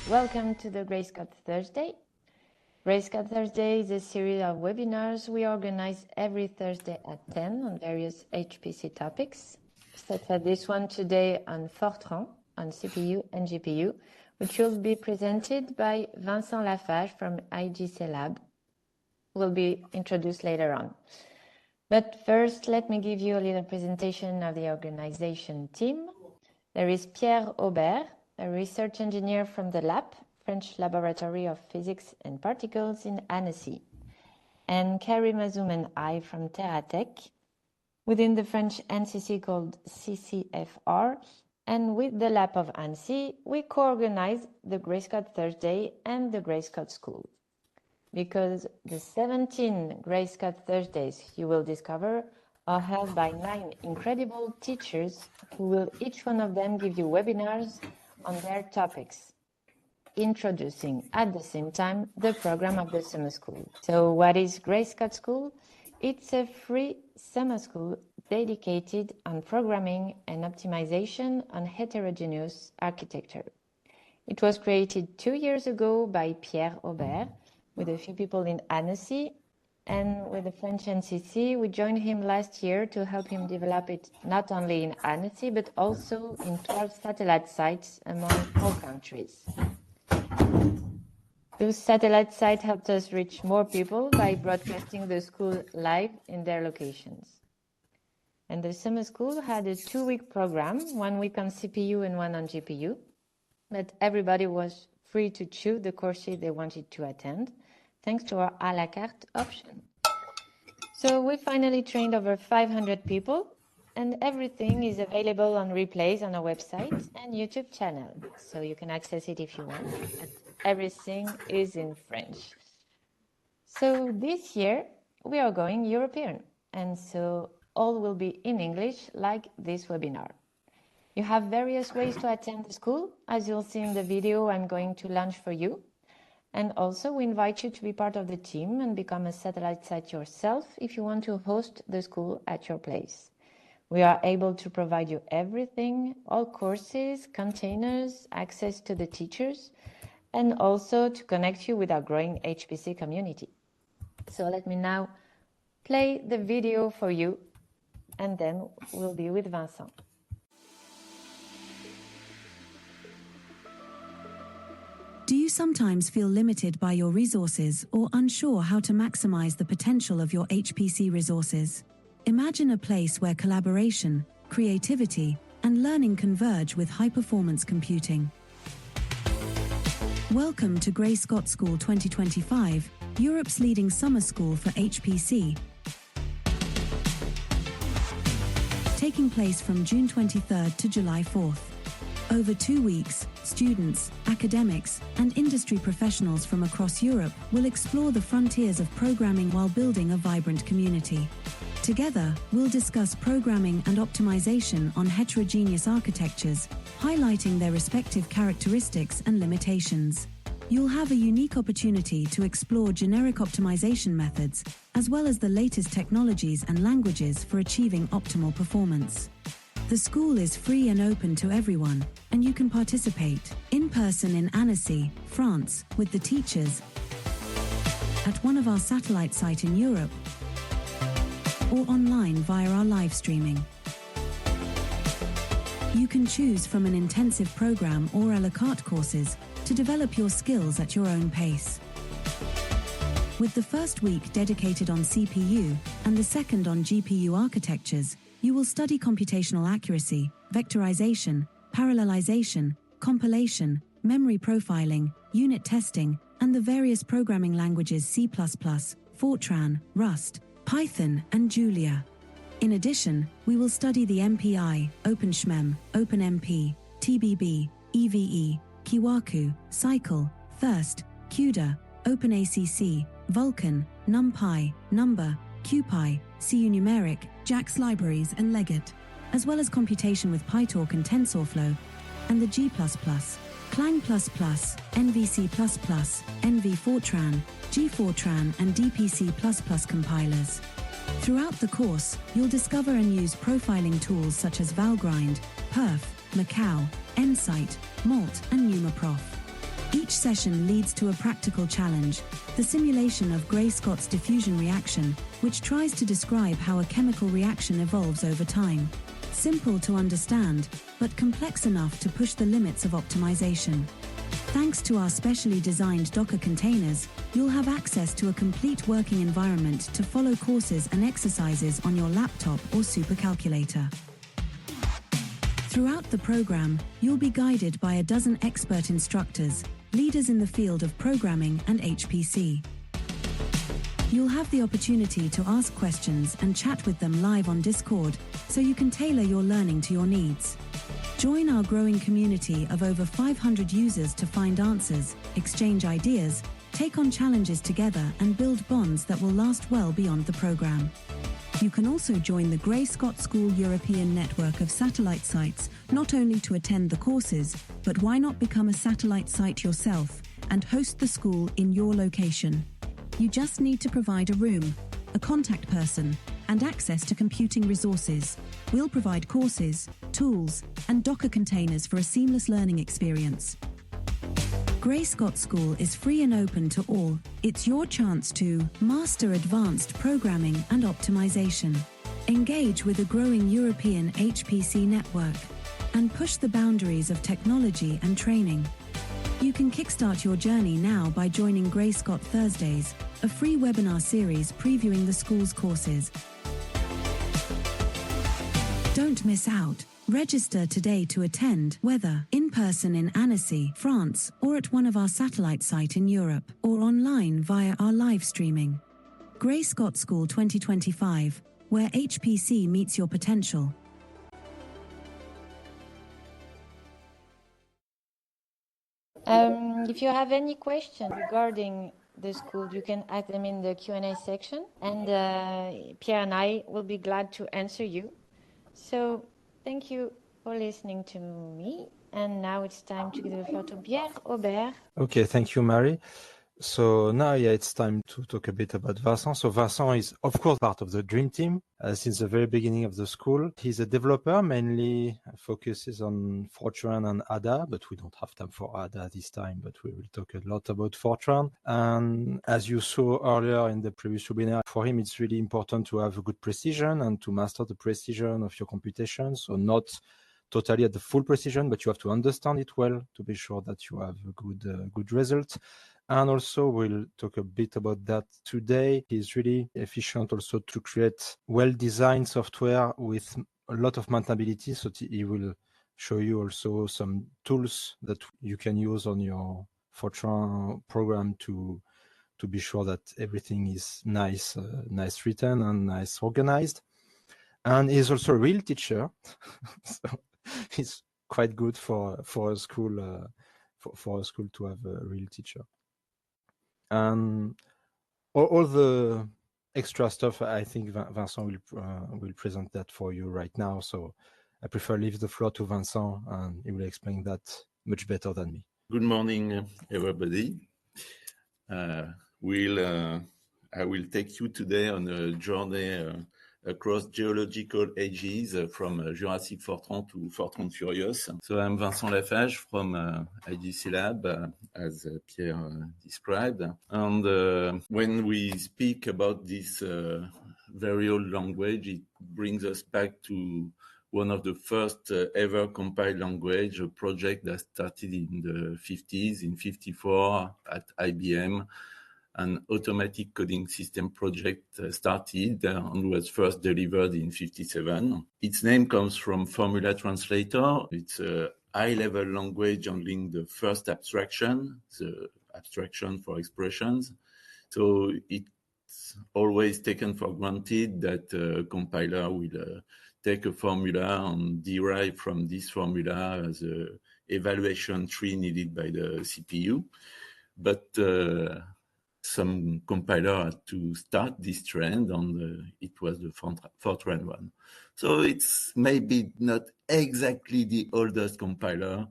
Welcome to the Grayscott Thursday. Grayscott Thursday is a series of webinars we organize every Thursday at 10 on various HPC topics, such as this one today on Fortran, on CPU and GPU, which will be presented by Vincent Lafage from IGC Lab, who will be introduced later on. But first, let me give you a little presentation of the organization team. There is Pierre Aubert, a research engineer from the LAP, French Laboratory of Physics and Particles in Annecy, and Karim Azoum and I from TerraTech, within the French NCC called CCFR, and with the LAP of Annecy, we co-organize the Grayscott Thursday and the Grayscott School. Because the 17 Grayscott Thursdays you will discover are held by 9 incredible teachers who will each one of them give you webinars on their topics, introducing at the same time the program of the summer school. So what is Grayscott School? It's a free summer school dedicated on programming and optimization on heterogeneous architecture. It was created 2 years ago by Pierre Aubert with a few people in Annecy, and with the French NCC, we joined him last year to help him develop it not only in Annecy, but also in 12 satellite sites among all countries. Those satellite sites helped us reach more people by broadcasting the school live in their locations. And the summer school had a 2-week program, 1 week on CPU and 1 on GPU, but everybody was free to choose the courses they wanted to attend, thanks to our à la carte option. So we finally trained over 500 people, and everything is available on replays on our website and YouTube channel. So you can access it if you want, but everything is in French. So this year we are going European, and so all will be in English like this webinar. You have various ways to attend the school, as you'll see in the video I'm going to launch for you. And also, we invite you to be part of the team and become a satellite site yourself if you want to host the school at your place. We are able to provide you everything, all courses, containers, access to the teachers, and also to connect you with our growing HPC community. So let me now play the video for you, and then we'll be with Vincent. Do you sometimes feel limited by your resources or unsure how to maximize the potential of your HPC resources? Imagine a place where collaboration, creativity, and learning converge with high-performance computing. Welcome to Grayscott School 2025, Europe's leading summer school for HPC. Taking place from June 23rd to July 4th. Over 2 weeks, students, academics, and industry professionals from across Europe will explore the frontiers of programming while building a vibrant community. Together, we'll discuss programming and optimization on heterogeneous architectures, highlighting their respective characteristics and limitations. You'll have a unique opportunity to explore generic optimization methods, as well as the latest technologies and languages for achieving optimal performance. The school is free and open to everyone, and you can participate in person in Annecy, France, with the teachers, at one of our satellite sites in Europe, or online via our live streaming. You can choose from an intensive program or a la carte courses to develop your skills at your own pace. With the first week dedicated on CPU and the second on GPU architectures, you will study computational accuracy, vectorization, parallelization, compilation, memory profiling, unit testing, and the various programming languages C++, Fortran, Rust, Python, and Julia. In addition, we will study the MPI, OpenSHMEM, OpenMP, TBB, EVE, Kiwaku, Cycle, Thirst, CUDA, OpenACC, Vulkan, NumPy, Number, CuPy, CU-numeric, JAX libraries, and Legit, as well as computation with PyTorch and TensorFlow, and the G++, Clang++, NVC++, NV Fortran, G-Fortran, and DPC++ compilers. Throughout the course, you'll discover and use profiling tools such as Valgrind, Perf, Macau, Nsight, Malt, and NumaProf. Each session leads to a practical challenge, the simulation of Gray-Scott's diffusion reaction, which tries to describe how a chemical reaction evolves over time. Simple to understand, but complex enough to push the limits of optimization. Thanks to our specially designed Docker containers, you'll have access to a complete working environment to follow courses and exercises on your laptop or supercalculator. Throughout the program, you'll be guided by a dozen expert instructors, leaders in the field of programming and HPC. You'll have the opportunity to ask questions and chat with them live on Discord, so you can tailor your learning to your needs. Join our growing community of over 500 users to find answers, exchange ideas, take on challenges together and build bonds that will last well beyond the program. You can also join the Gray-Scott School European network of satellite sites, not only to attend the courses, but why not become a satellite site yourself and host the school in your location? You just need to provide a room, a contact person, and access to computing resources. We'll provide courses, tools, and Docker containers for a seamless learning experience. Gray-Scott School is free and open to all. It's your chance to master advanced programming and optimization, engage with a growing European HPC network, and push the boundaries of technology and training. You can kickstart your journey now by joining Gray-Scott Thursdays, a free webinar series previewing the school's courses. Don't miss out. Register today to attend, whether in person in Annecy, France, or at one of our satellite sites in Europe, or online via our live streaming. Gray-Scott School 2025, where HPC meets your potential. If you have any questions regarding the school, you can ask them in the Q&A section, and Pierre and I will be glad to answer you. So thank you for listening to me, and now it's time to give the floor to Pierre Aubert. Okay, thank you, Marie. So now, it's time to talk a bit about Vincent. So Vincent is, of course, part of the dream team since the very beginning of the school. He's a developer, mainly focuses on Fortran and Ada, but we don't have time for Ada this time, but we will talk a lot about Fortran. And as you saw earlier in the previous webinar, for him, it's really important to have a good precision and to master the precision of your computation. So not totally at the full precision, but you have to understand it well to be sure that you have a good result. And also we'll talk a bit about that today. He's really efficient also to create well-designed software with a lot of maintainability. So he will show you also some tools that you can use on your Fortran program to be sure that everything is nice written and nice organized. And he's also a real teacher. So it's quite good for a school for a school to have a real teacher. And all the extra stuff, I think Vincent will present that for you right now. So I prefer leave the floor to Vincent, and he will explain that much better than me. Good morning, everybody. I will take you today on a journey across geological ages from Jurassic Fortran to Fortran Furious. So I'm Vincent Lafage from IDC Lab, as Pierre described. And when we speak about this very old language, it brings us back to one of the first ever compiled language, a project that started in the 50s, in 54 at IBM. An automatic coding system project started and was first delivered in 57. Its name comes from Formula Translator. It's a high-level language handling the first abstraction, the abstraction for expressions. So it's always taken for granted that a compiler will take a formula and derive from this formula as an evaluation tree needed by the CPU. But some compiler had to start this trend, and it was the Fortran one. So it's maybe not exactly the oldest compiler,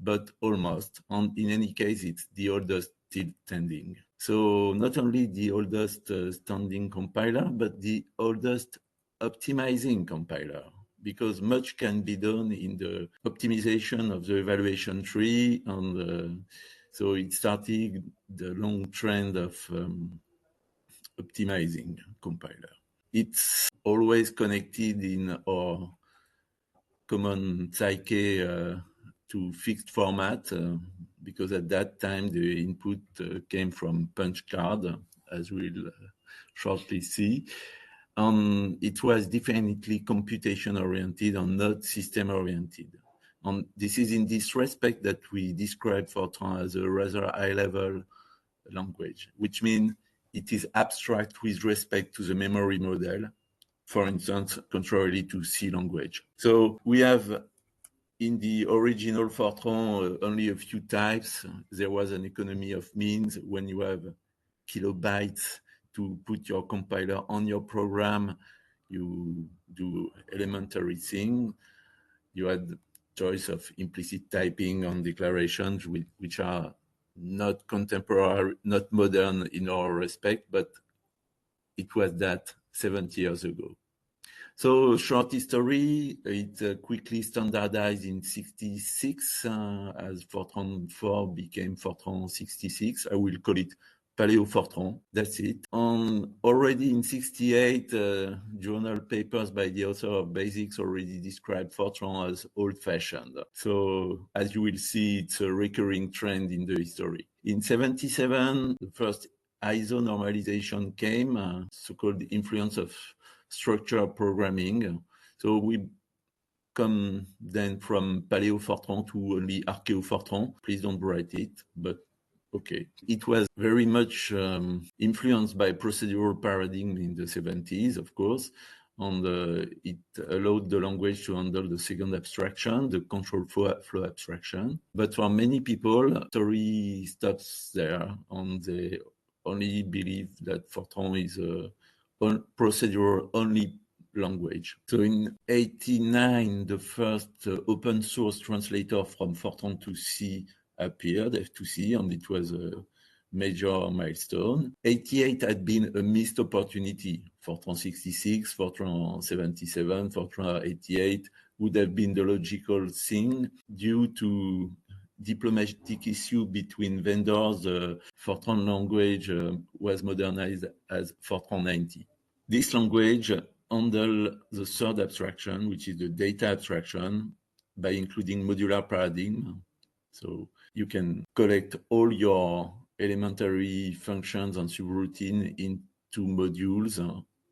but almost. And in any case, it's the oldest still standing. So not only the oldest standing compiler, but the oldest optimizing compiler, because much can be done in the optimization of the evaluation tree and So it started the long trend of optimizing compiler. It's always connected in our common psyche to fixed format because at that time the input came from punch card, as we'll shortly see. It was definitely computation oriented and not system oriented. And this is in this respect that we describe Fortran as a rather high level language, which means it is abstract with respect to the memory model, for instance, contrarily to C language. So we have in the original Fortran only a few types. There was an economy of means. When you have kilobytes to put your compiler on your program, you do elementary thing. You had choice of implicit typing and declarations, which are not contemporary, not modern in our respect, but it was that 70 years ago. So short history, it quickly standardized in 66 as Fortran 4 became Fortran 66. I will call it Paleo Fortran, that's it. Already in 68, journal papers by the author of Basics already described Fortran as old-fashioned. So as you will see, it's a recurring trend in the history. In 77, the first ISO normalization came, so-called influence of structured programming. So we come then from Paleo Fortran to only Archeo Fortran. Please don't write it, but okay. It was very much influenced by procedural paradigm in the 70s, of course, and it allowed the language to handle the second abstraction, the control flow abstraction. But for many people, story stops there, and they only believe that Fortran is a procedural only language. So in 89, the first open source translator from Fortran to C appeared, F2C, and it was a major milestone. 88 had been a missed opportunity. Fortran 66, Fortran 77, Fortran 88 would have been the logical thing due to diplomatic issue between vendors. The Fortran language was modernized as Fortran 90. This language handles the third abstraction, which is the data abstraction, by including modular paradigm. So you can collect all your elementary functions and subroutine into modules,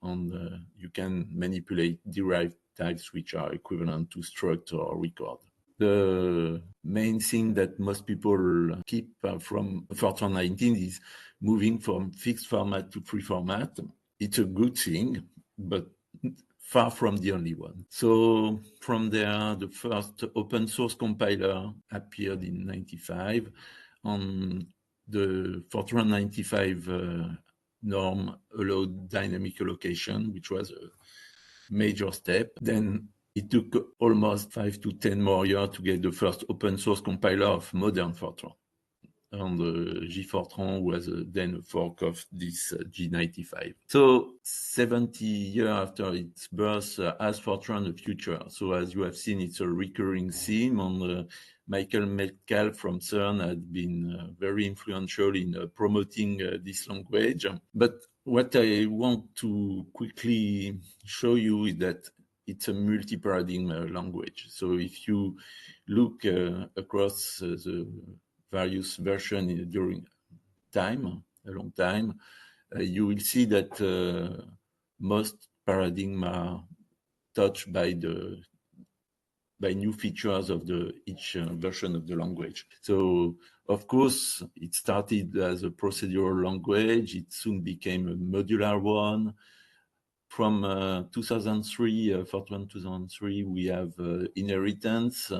and you can manipulate derived types which are equivalent to struct or record. The main thing that most people keep from Fortran 19 is moving from fixed format to free format. It's a good thing, but far from the only one. So from there, the first open source compiler appeared in 95. The Fortran 95 norm allowed dynamic allocation, which was a major step. Then it took almost 5 to 10 more years to get the first open source compiler of modern Fortran. And G-Fortran was then a fork of this G95. So 70 years after its birth, has Fortran a future? So as you have seen, it's a recurring theme, and Michael Metcalfe from CERN had been very influential in promoting this language. But what I want to quickly show you is that it's a multi-paradigm language. So if you look across the various versions during time, a long time, you will see that most paradigms are touched by new features of each version of the language. So, of course, it started as a procedural language. It soon became a modular one. From 2003, Fortran 2003, we have inheritance.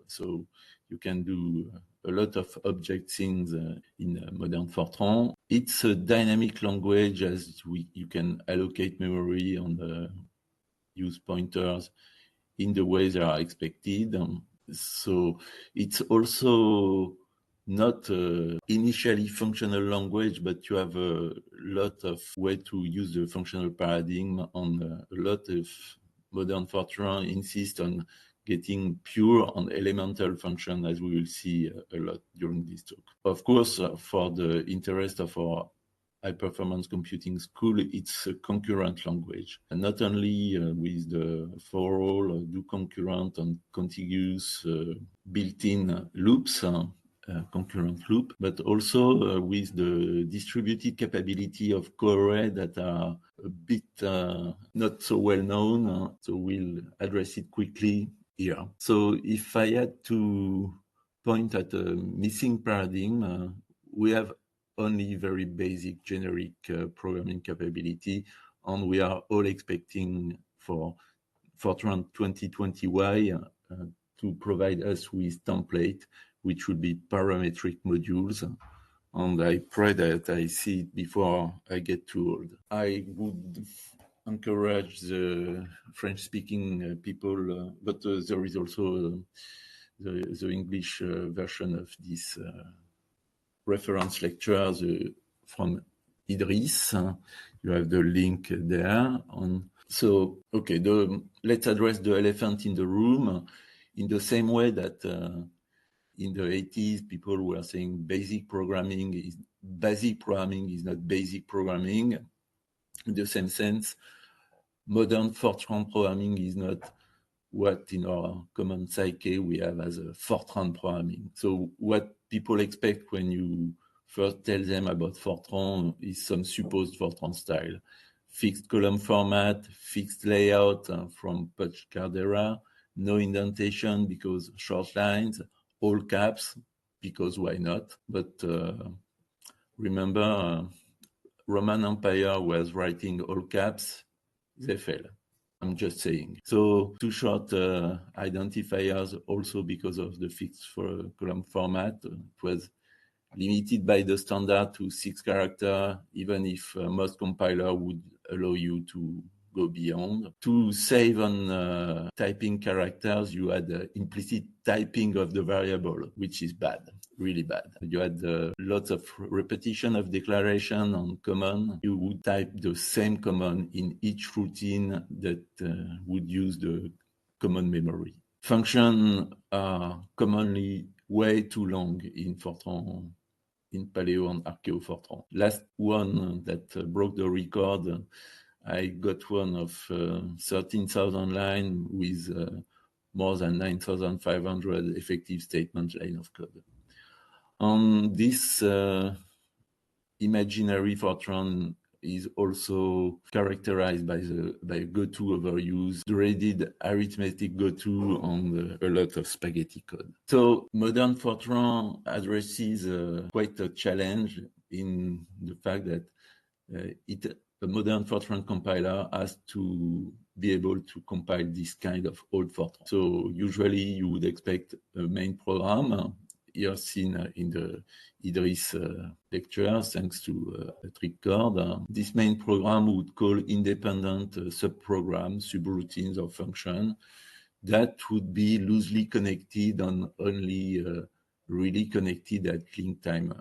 So you can do a lot of object things in modern Fortran. It's a dynamic language, as you can allocate memory and use pointers in the way they are expected. So it's also not initially functional language, but you have a lot of way to use the functional paradigm, and a lot of modern Fortran insist on getting pure and elemental function, as we will see a lot during this talk. Of course, for the interest of our high-performance computing school, it's a concurrent language, and not only with the for all, do concurrent and contiguous built-in loops, concurrent loop, but also with the distributed capability of co-array that are a bit not so well known, so we'll address it quickly here. So if I had to point at a missing paradigm, we have only very basic generic programming capability, and we are all expecting for Fortran 2020Y to provide us with template, which would be parametric modules. And I pray that I see it before I get too old. I would encourage the French-speaking people, but there is also the English version of this reference lecture from Idris. You have the link there. So, okay, let's address the elephant in the room in the same way that in the 80s, people were saying basic programming is not basic programming. In the same sense, modern Fortran programming is not what in our common psyche we have as a Fortran programming. So what people expect when you first tell them about Fortran is some supposed Fortran style. Fixed column format, fixed layout from Putsch-Card era, no indentation because short lines, all caps because why not? But remember, Roman Empire was writing all caps, they fail. I'm just saying. So too short identifiers also because of the fixed column format. It was limited by the standard to 6 characters, even if most compiler would allow you to go beyond. To save on typing characters, you had implicit typing of the variable, which is bad, really bad. You had lots of repetition of declaration on command. You would type the same command in each routine that would use the common memory. Functions are commonly way too long in Fortran, in Paleo and Archeo Fortran. Last one that broke the record, I got one of 13,000 lines with more than 9,500 effective statement line of code. On this imaginary Fortran is also characterized by GoTo overuse, dreaded arithmetic GoTo, and a lot of spaghetti code. So modern Fortran addresses quite a challenge in the fact that a modern Fortran compiler has to be able to compile this kind of old Fortran. So usually you would expect a main program, here seen in the Idris lecture, thanks to a trick chord. This main program would call independent subprograms, subroutines, or functions that would be loosely connected and only really connected at link time.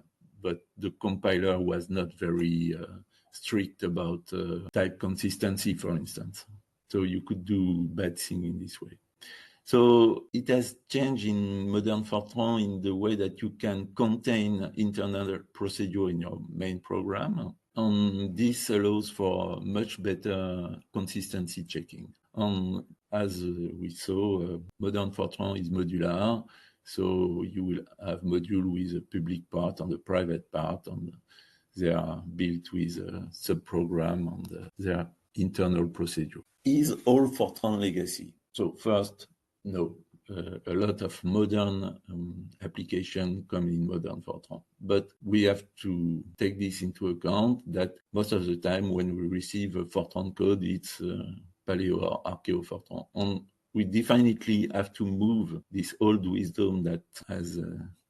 But the compiler was not very strict about type consistency, for instance. So you could do bad things in this way. So it has changed in modern Fortran in the way that you can contain internal procedure in your main program. And this allows for much better consistency checking. And as we saw, modern Fortran is modular. So you will have module with a public part and a private part, and they are built with a subprogram and their internal procedure. Is all Fortran legacy? So first, no. A lot of modern applications come in modern Fortran. But we have to take this into account that most of the time when we receive a Fortran code, it's Paleo or Archeo Fortran. And we definitely have to move this old wisdom that has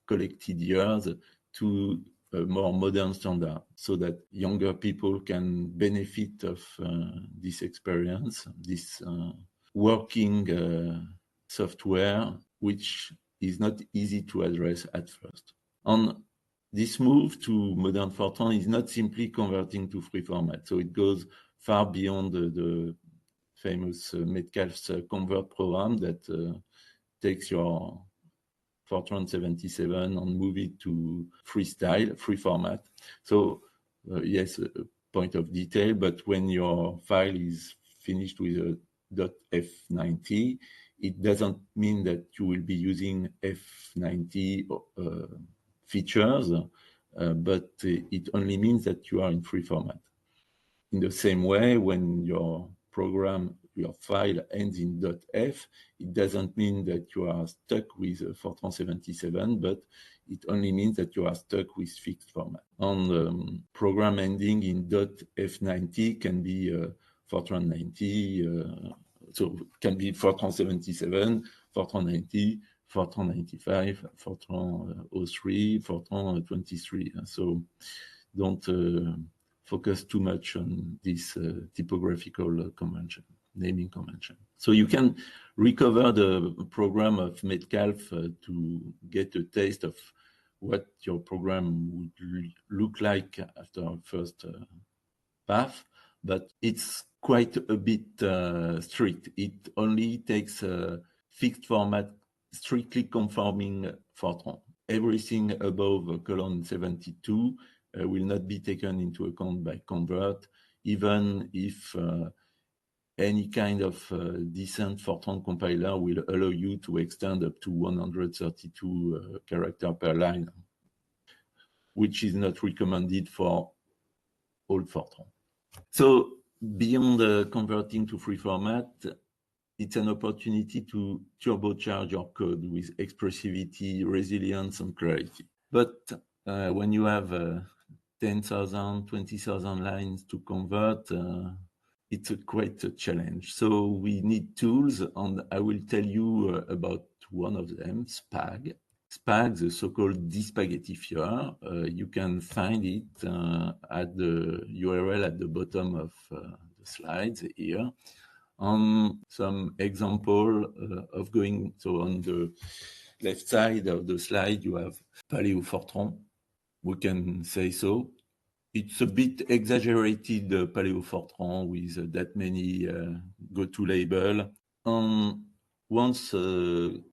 collected years to a more modern standard so that younger people can benefit of this experience, this working software, which is not easy to address at first. And this move to modern Fortran is not simply converting to free format. So it goes far beyond the famous Metcalfe's convert program that takes your Fortran 77 and move it to freestyle, free format. So yes, a point of detail, but when your file is finished with a .f90, it doesn't mean that you will be using F90 features, but it only means that you are in free format. In the same way, when your program, your file ends in .f, it doesn't mean that you are stuck with Fortran 77, but it only means that you are stuck with fixed format. And program ending in .f90 can be Fortran 90, so it can be Fortran 77, Fortran 90, Fortran 95, Fortran 03, Fortran 23. So don't focus too much on this typographical convention, naming convention. So you can recover the program of Metcalfe to get a taste of what your program would look like after first path, but it's quite a bit strict. It only takes a fixed format, strictly conforming Fortran. Everything above colon 72 will not be taken into account by convert, even if any kind of decent Fortran compiler will allow you to extend up to 132 characters per line, which is not recommended for all Fortran. So beyond converting to free format, it's an opportunity to turbocharge your code with expressivity, resilience, and clarity. But when you have 10,000, 20,000 lines to convert, it's quite a challenge. So we need tools, and I will tell you about one of them, Spag. Spag, the so-called despaghettifier. You can find it at the URL at the bottom of the slides here. Some example of going, so on the left side of the slide, you have Paleo Fortran. We can say so. It's a bit exaggerated, Paleo Fortran, with that many go-to label. Once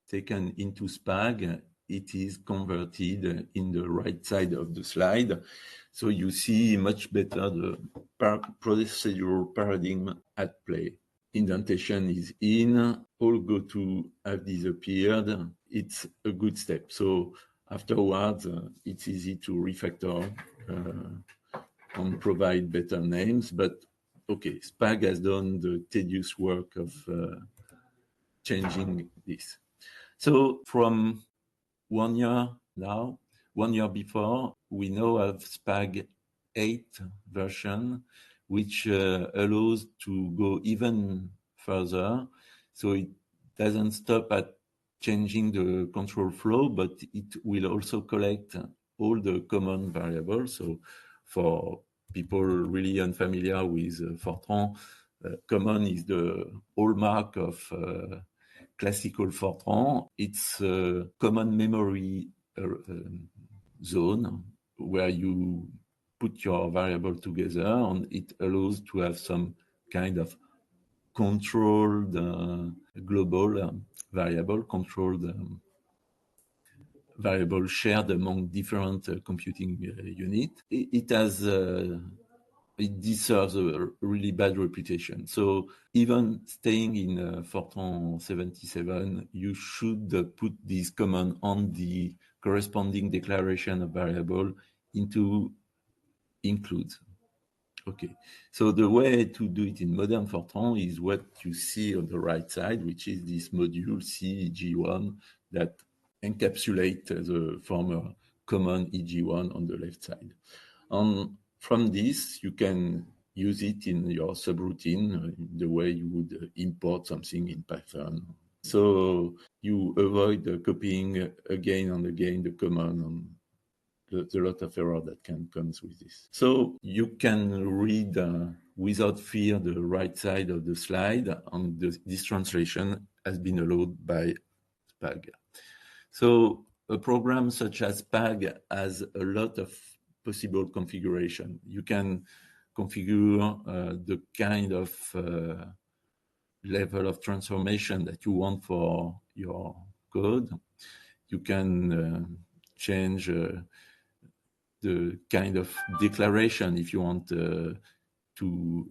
taken into Spag, it is converted in the right side of the slide. So you see much better the procedural paradigm at play. Indentation is in, all go-to have disappeared. It's a good step. So afterwards, it's easy to refactor and provide better names. But okay, Spag has done the tedious work of changing this. So from 1 year now, 1 year before, we now have Spag 8 version, which allows to go even further. So it doesn't stop at changing the control flow, but it will also collect all the common variables. So for people really unfamiliar with Fortran, common is the hallmark of classical Fortran. It's a common memory zone where you put your variable together, and it allows to have some kind of controlled global variable, controlled variable shared among different computing units. It deserves a really bad reputation. So even staying in Fortran 77, you should put this command on the corresponding declaration of variable into includes. Okay, so the way to do it in modern Fortran is what you see on the right side, which is this module CEG1 that encapsulate the former common EG1 on the left side. From this, you can use it in your subroutine, the way you would import something in Python. So you avoid copying again and again the command, and there's a lot of error that can come with this. So you can read without fear the right side of the slide, and this translation has been allowed by Spag. So a program such as Spag has a lot of possible configuration. You can configure the kind of level of transformation that you want for your code. You can change the kind of declaration if you want to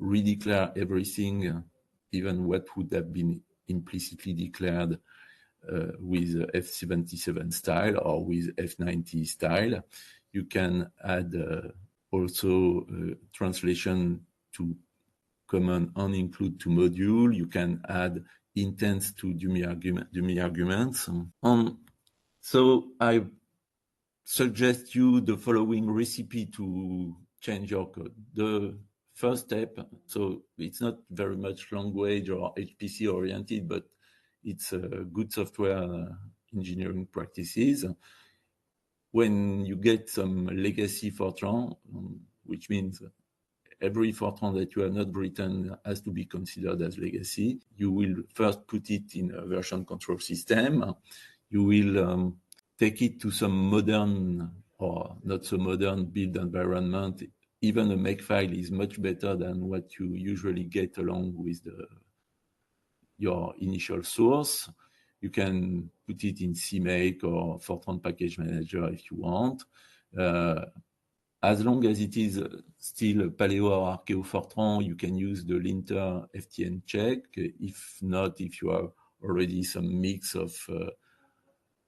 redeclare everything, even what would have been implicitly declared with F77 style or with F90 style. You can add also translation to command and include to module. You can add intents to dummy arguments. So I suggest you the following recipe to change your code. The first step, so it's not very much language or HPC oriented, but it's good software engineering practices. When you get some legacy Fortran, which means every Fortran that you have not written has to be considered as legacy, you will first put it in a version control system. You will take it to some modern or not so modern build environment. Even a makefile is much better than what you usually get along with your initial source. You can put it in CMake or Fortran Package Manager if you want. As long as it is still Paleo or Archeo Fortran, you can use the linter ftn check. If not, if you have already some mix of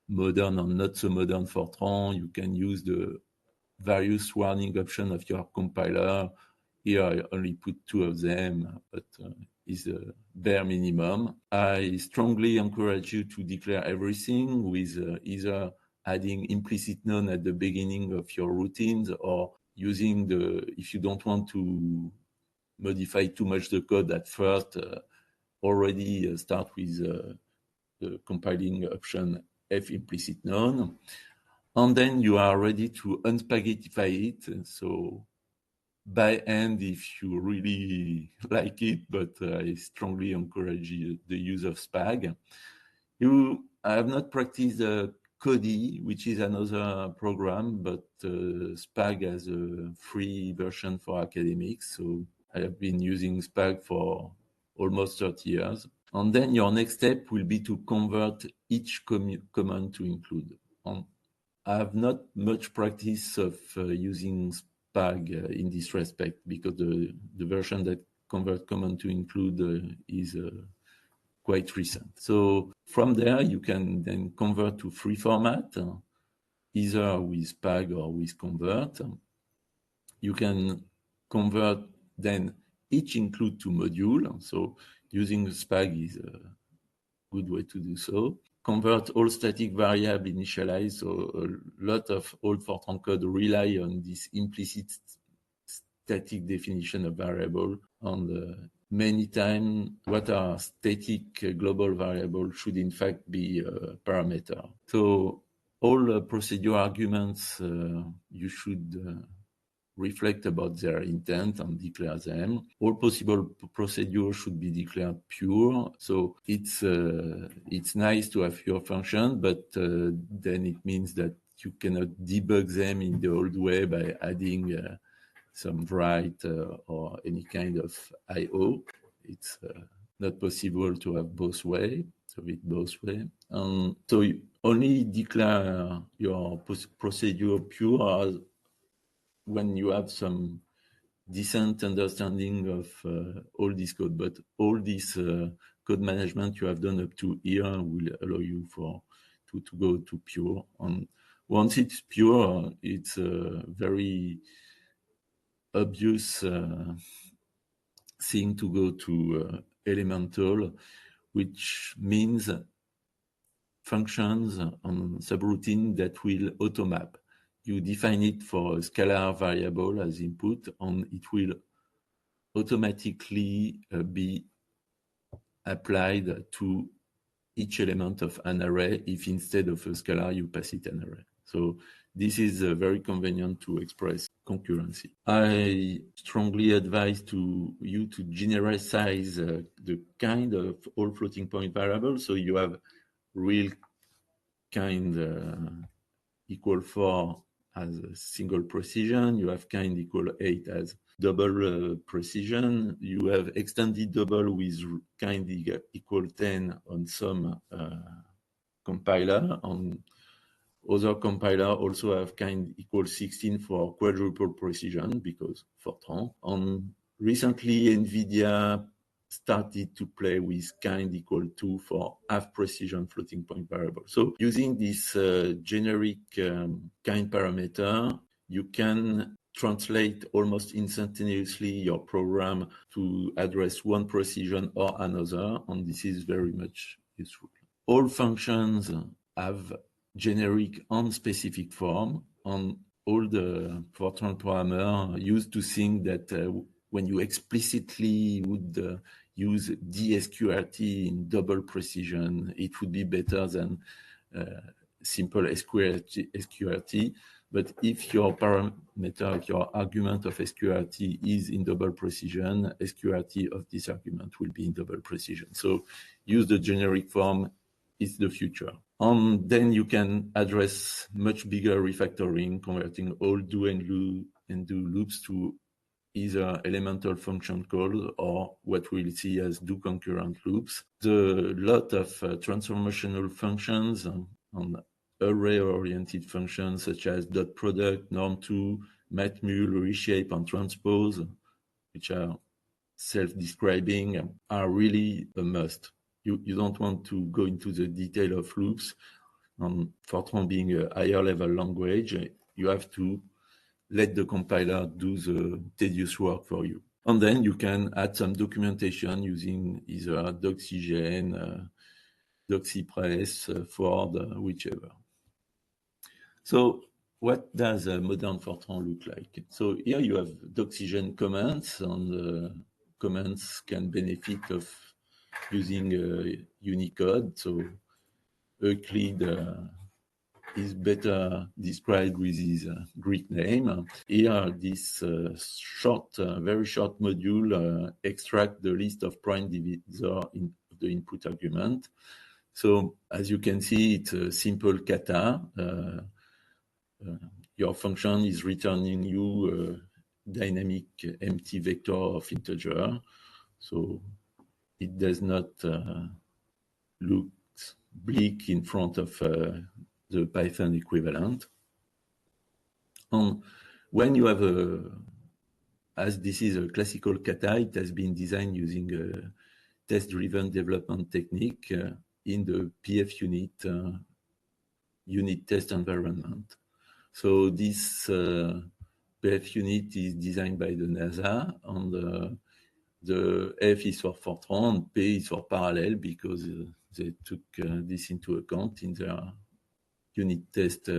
modern and not so modern Fortran, you can use the various warning options of your compiler. Here I only put 2 of them, but is a bare minimum. I strongly encourage you to declare everything with either adding implicit none at the beginning of your routines or using if you don't want to modify too much the code at first, already start with the compiling option F implicit none. And then you are ready to unspaghettify it. So by hand, if you really like it, but I strongly encourage the use of Spag. I have not practiced Kodi, which is another program, but Spag has a free version for academics. So I have been using Spag for almost 30 years. And then your next step will be to convert each command to include. I have not much practice of using Spag in this respect because the version that convert command to include is quite recent. So from there, you can then convert to free format, either with Spag or with convert. You can convert then each include to module. So using Spag is a good way to do so. Convert all static variable initialize. So a lot of old Fortran code rely on this implicit static definition of variable. And many times, what are static global variables should in fact be a parameter. So all procedure arguments you should reflect about their intent and declare them. All possible procedures should be declared pure. So it's nice to have pure function, but then it means that you cannot debug them in the old way by adding some write or any kind of I/O. It's not possible to have both way. So you only declare your procedure pure when you have some decent understanding of all this code, but all this code management you have done up to here will allow you to go to pure. And once it's pure, it's a very obvious thing to go to elemental, which means functions on subroutine that will automap. You define it for a scalar variable as input, and it will automatically be applied to each element of an array if instead of a scalar you pass it an array. So this is very convenient to express concurrency. I strongly advise you to generalize the kind of all floating point variables. So you have real kind equal 4 as a single precision, you have kind equal 8 as double precision, you have extended double with kind equal 10 on some compiler. On other compiler also have kind equal 16 for quadruple precision because Fortran. Recently, NVIDIA started to play with kind equal 2 for half precision floating point variable. So using this generic kind parameter, you can translate almost instantaneously your program to address one precision or another, and this is very much useful. All functions have generic and specific form, and all the Fortran programmer used to think that when you explicitly would use DSQRT in double precision, it would be better than simple SQRT. But if your parameter, your argument of SQRT is in double precision, SQRT of this argument will be in double precision. So use the generic form is the future. And then you can address much bigger refactoring, converting all do and do loops to either elemental function call or what we'll see as do concurrent loops. The lot of transformational functions on array-oriented functions such as dot product, norm2, matmul, reshape, and transpose, which are self-describing, are really a must. You don't want to go into the detail of loops. Fortran being a higher level language, you have to let the compiler do the tedious work for you. And then you can add some documentation using either Doxygen, Doxypress, Ford, whichever. So what does a modern Fortran look like? So here you have Doxygen commands, and commands can benefit of using Unicode. So Euclid is better described with his Greek name. Here, this very short module extract the list of prime divisor in the input argument. So as you can see, it's a simple kata. Your function is returning you a dynamic empty vector of integer. So it does not look bleak in front of the Python equivalent. And when you have as this is a classical kata, it has been designed using a test-driven development technique in the PF unit test environment. So this PF unit is designed by the NASA, and the F is for Fortran, P is for parallel because they took this into account in their unit test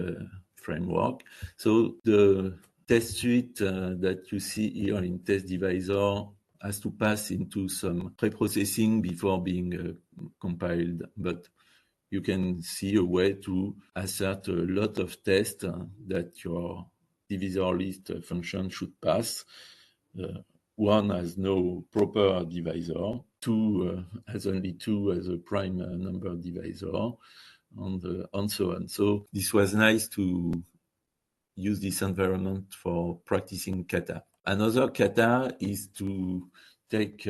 framework. So the test suite that you see here in Test Divisor has to pass into some pre-processing before being compiled, but you can see a way to assert a lot of tests that your divisor list function should pass. One has no proper divisor, two has only two as a prime number divisor, and so on. So this was nice to use this environment for practicing kata. Another kata is to take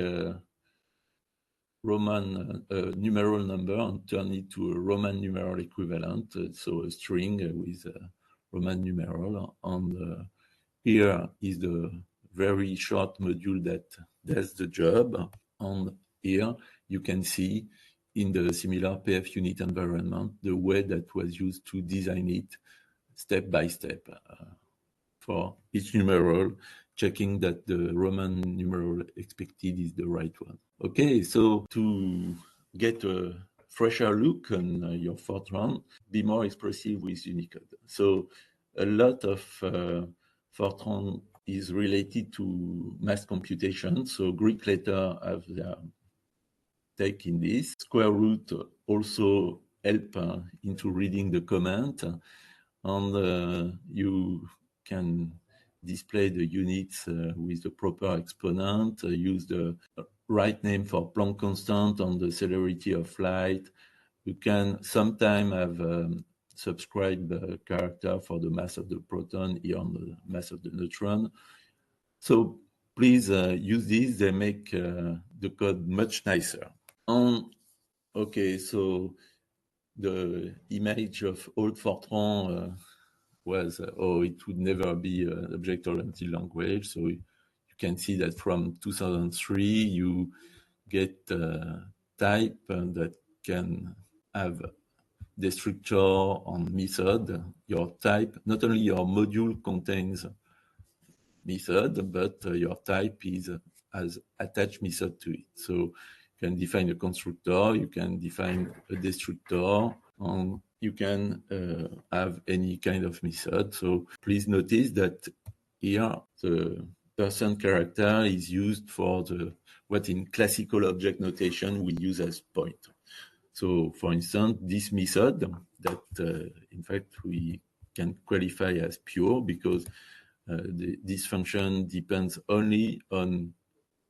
Roman numeral number and turn it to a Roman numeral equivalent, so a string with a Roman numeral. And here is the very short module that does the job. And here you can see in the similar PF unit environment the way that was used to design it step by step for each numeral, checking that the Roman numeral expected is the right one. Okay, so to get a fresher look on your Fortran, be more expressive with Unicode. So a lot of Fortran is related to mass computation. So Greek letters have their take in this. Square root also help into reading the comment, and you can display the units with the proper exponent, use the right name for Planck constant and the celerity of light. You can sometimes have subscribe character for the mass of the proton, here on the mass of the neutron. So please use these, they make the code much nicer. Okay, so the image of old Fortran was, it would never be an object-oriented language. So you can see that from 2003, you get a type that can have destructor on method. Your type, not only your module contains method, but your type has attached method to it. So you can define a constructor, you can define a destructor, and you can have any kind of method. So please notice that here the person character is used for what in classical object notation we use as point. So for instance, this method that in fact we can qualify as pure because this function depends only on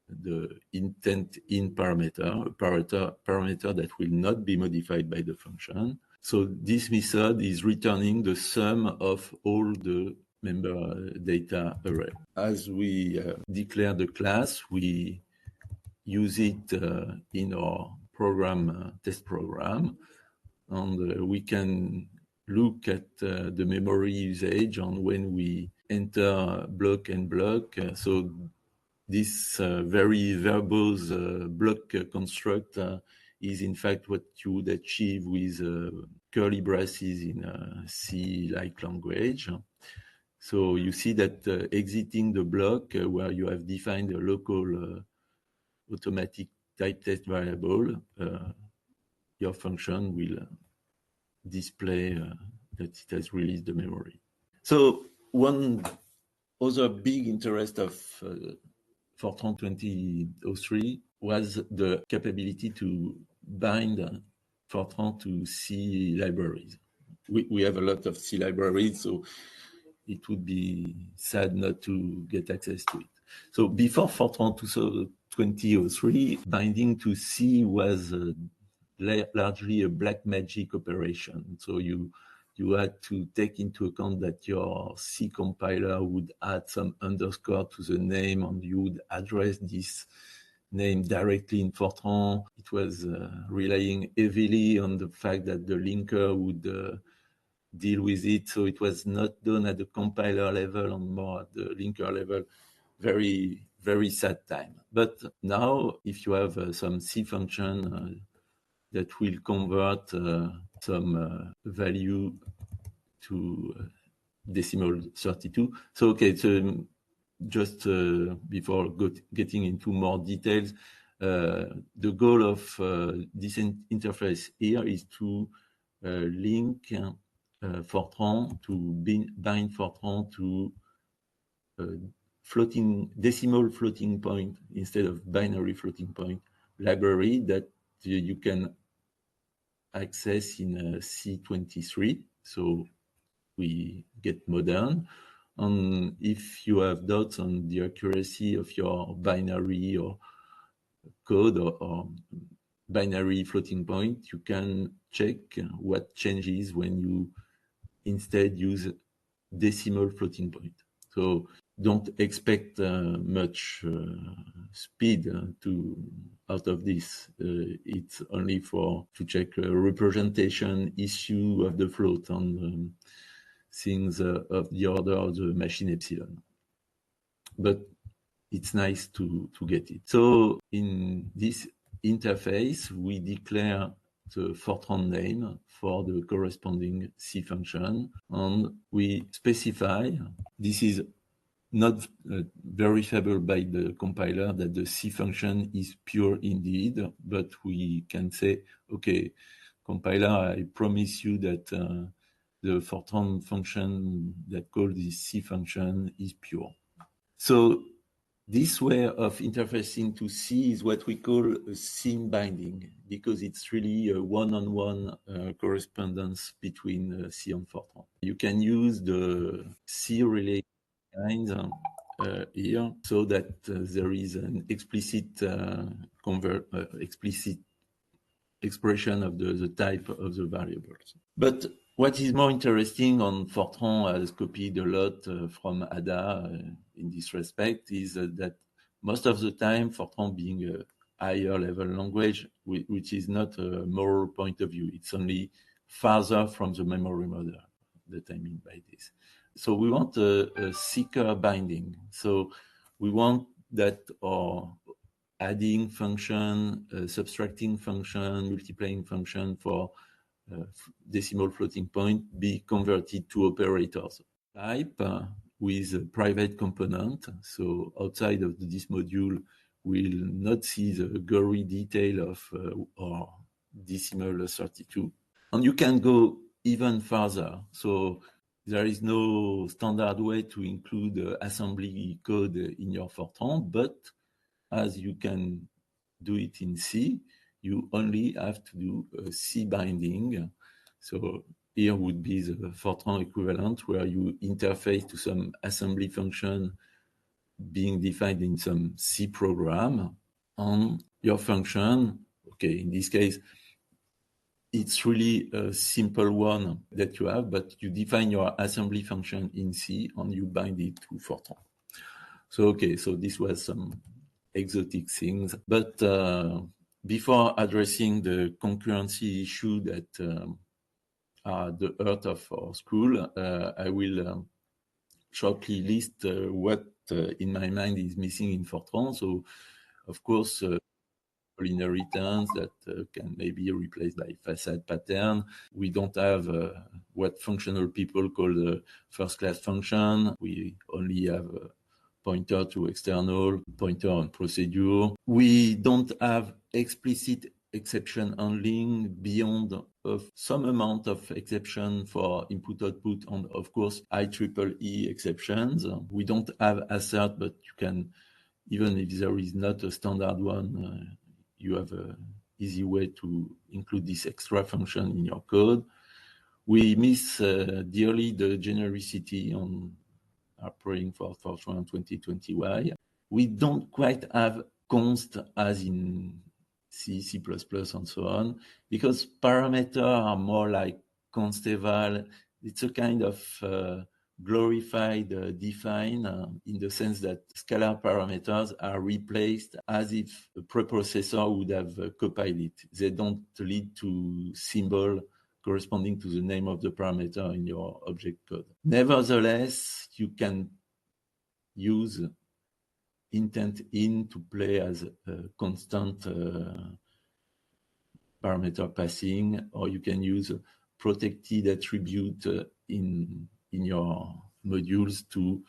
the intent in parameter, a parameter that will not be modified by the function. So this method is returning the sum of all the member data array. As we declare the class, we use it in our program, test program, and we can look at the memory usage on when we enter block and block. So this very verbose block construct is in fact what you would achieve with curly braces in a C-like language. So you see that exiting the block where you have defined a local automatic type test variable, your function will display that it has released the memory. So one other big interest of Fortran 2003 was the capability to bind Fortran to C libraries. We have a lot of C libraries, so it would be sad not to get access to it. So before Fortran 2003, binding to C was largely a black magic operation. So you had to take into account that your C compiler would add some underscore to the name and you would address this name directly in Fortran. It was relying heavily on the fact that the linker would deal with it. So it was not done at the compiler level and more at the linker level. Very, very sad time. But now, if you have some C function that will convert some value to decimal 32. So, okay, so just before getting into more details, the goal of this interface here is to link Fortran, to bind Fortran to decimal floating point instead of binary floating point library that you can access in C23. So we get modern. And if you have doubts on the accuracy of your binary or code or binary floating point, you can check what changes when you instead use decimal floating point. So don't expect much speed out of this. It's only to check a representation issue of the float on things of the order of the machine epsilon. But it's nice to get it. So in this interface, we declare the Fortran name for the corresponding C function, and we specify, this is not verifiable by the compiler that the C function is pure indeed, but we can say, okay, compiler, I promise you that the Fortran function that calls this C function is pure. So this way of interfacing to C is what we call a scene binding, because it's really a one-on-one correspondence between C and Fortran. You can use the C relay kinds here so that there is an explicit explicit expression of the type of the variables. But what is more interesting on Fortran has copied a lot from Ada in this respect is that most of the time Fortran being a higher level language, which is not a moral point of view, it's only farther from the memory model, that I mean by this. So we want a seeker binding. So we want that our adding function, subtracting function, multiplying function for decimal floating point be converted to operators type with a private component. So outside of this module, we'll not see the gory detail of our decimal 32. And you can go even further. So there is no standard way to include assembly code in your Fortran, but as you can do it in C, you only have to do a C binding. So here would be the Fortran equivalent, where you interface to some assembly function being defined in some C program on your function. Okay, in this case, it's really a simple one that you have, but you define your assembly function in C and you bind it to Fortran. So, okay, so this was some exotic things. But before addressing the concurrency issue that are the heart of our school, I will shortly list what in my mind is missing in Fortran. So, of course, inheritance that can maybe be replaced by facade pattern. We don't have what functional people call the first-class function. We only have pointer to external, pointer on procedure. We don't have explicit exception handling beyond some amount of exception for input-output and, of course, IEEE exceptions. We don't have assert, but you can, even if there is not a standard one, you have an easy way to include this extra function in your code. We miss dearly the genericity on are praying for Fortran 2020Y. We don't quite have const as in C, C++, and so on, because parameters are more like const eval. It's a kind of glorified define in the sense that scalar parameters are replaced as if a preprocessor would have compiled it. They don't lead to symbol corresponding to the name of the parameter in your object code. Nevertheless, you can use intent in to play as a constant parameter passing, or you can use a protected attribute in your modules to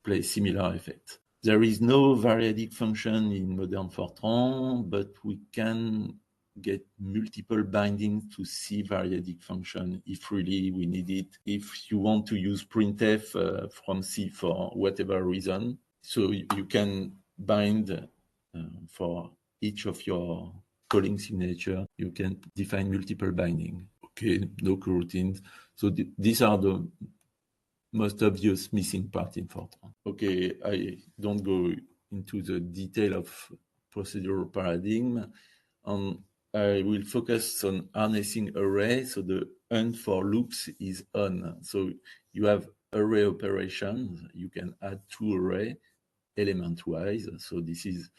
play similar effects. There is no variadic function in modern Fortran, but we can get multiple bindings to C variadic function if really we need it. If you want to use printf from C for whatever reason, so you can bind for each of your calling signature, you can define multiple binding. Okay, no coroutines. So these are the most obvious missing part in Fortran. Okay, I don't go into the detail of procedural paradigm. I will focus on harnessing array. So the end for loops is on. So you have array operations. You can add two array element-wise. So this is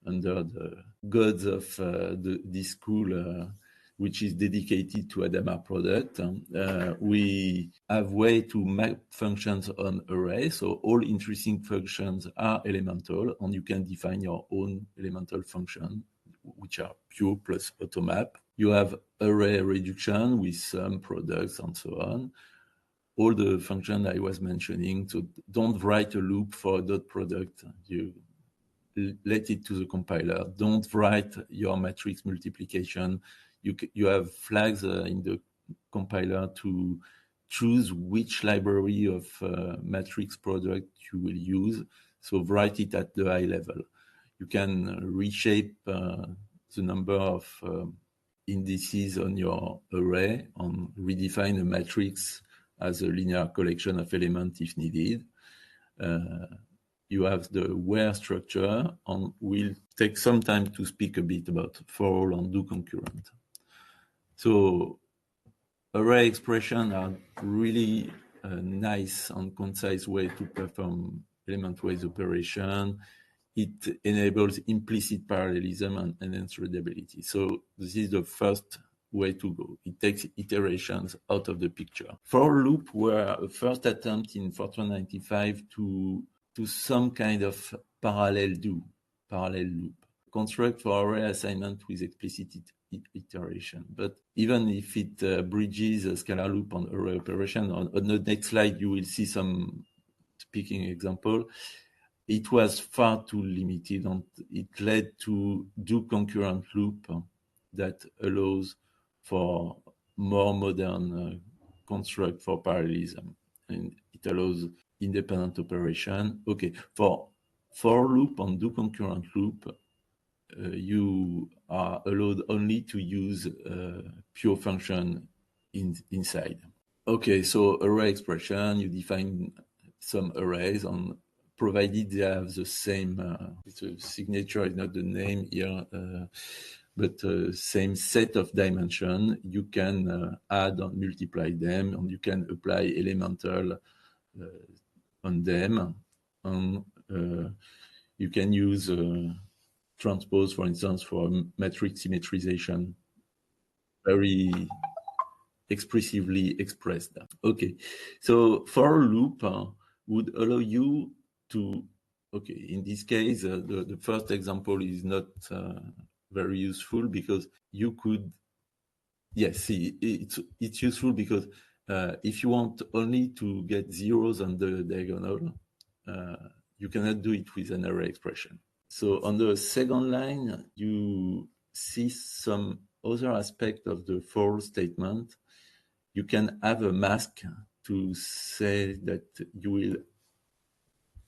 under the gods of this school, which is dedicated to Adama product. We have way to map functions on array. So all interesting functions are elemental, and you can define your own elemental function, which are pure plus automap. You have array reduction with some products and so on. All the functions I was mentioning. So don't write a loop for a dot product. You let it to the compiler. Don't write your matrix multiplication. You have flags in the compiler to choose which library of matrix product you will use. So write it at the high level. You can reshape the number of indices on your array and redefine a matrix as a linear collection of elements if needed. You have the where structure, and we'll take some time to speak a bit about for all and do concurrent. So array expression are really a nice and concise way to perform element-wise operation. It enables implicit parallelism and enhanced readability. So this is the first way to go. It takes iterations out of the picture. For loop were a first attempt in Fortran 95 to some kind of parallel loop. Construct for array assignment with explicit iteration. But even if it bridges a scalar loop on array operation, on the next slide you will see some speaking example. It was far too limited, and it led to do concurrent loop that allows for more modern construct for parallelism, and it allows independent operation. Okay, for loop and do concurrent loop, you are allowed only to use pure function inside. Okay, so array expression, you define some arrays on provided they have the same signature is not the name here, but same set of dimension. You can add and multiply them, and you can apply elemental on them, and you can use transpose, for instance, for matrix symmetrization, very expressively expressed. Okay, so for loop would allow you to, okay, in this case, the first example is not very useful because you could, yes, see, it's useful because if you want only to get zeros on the diagonal, you cannot do it with an array expression. So on the second line, you see some other aspect of the for statement. You can have a mask to say that you will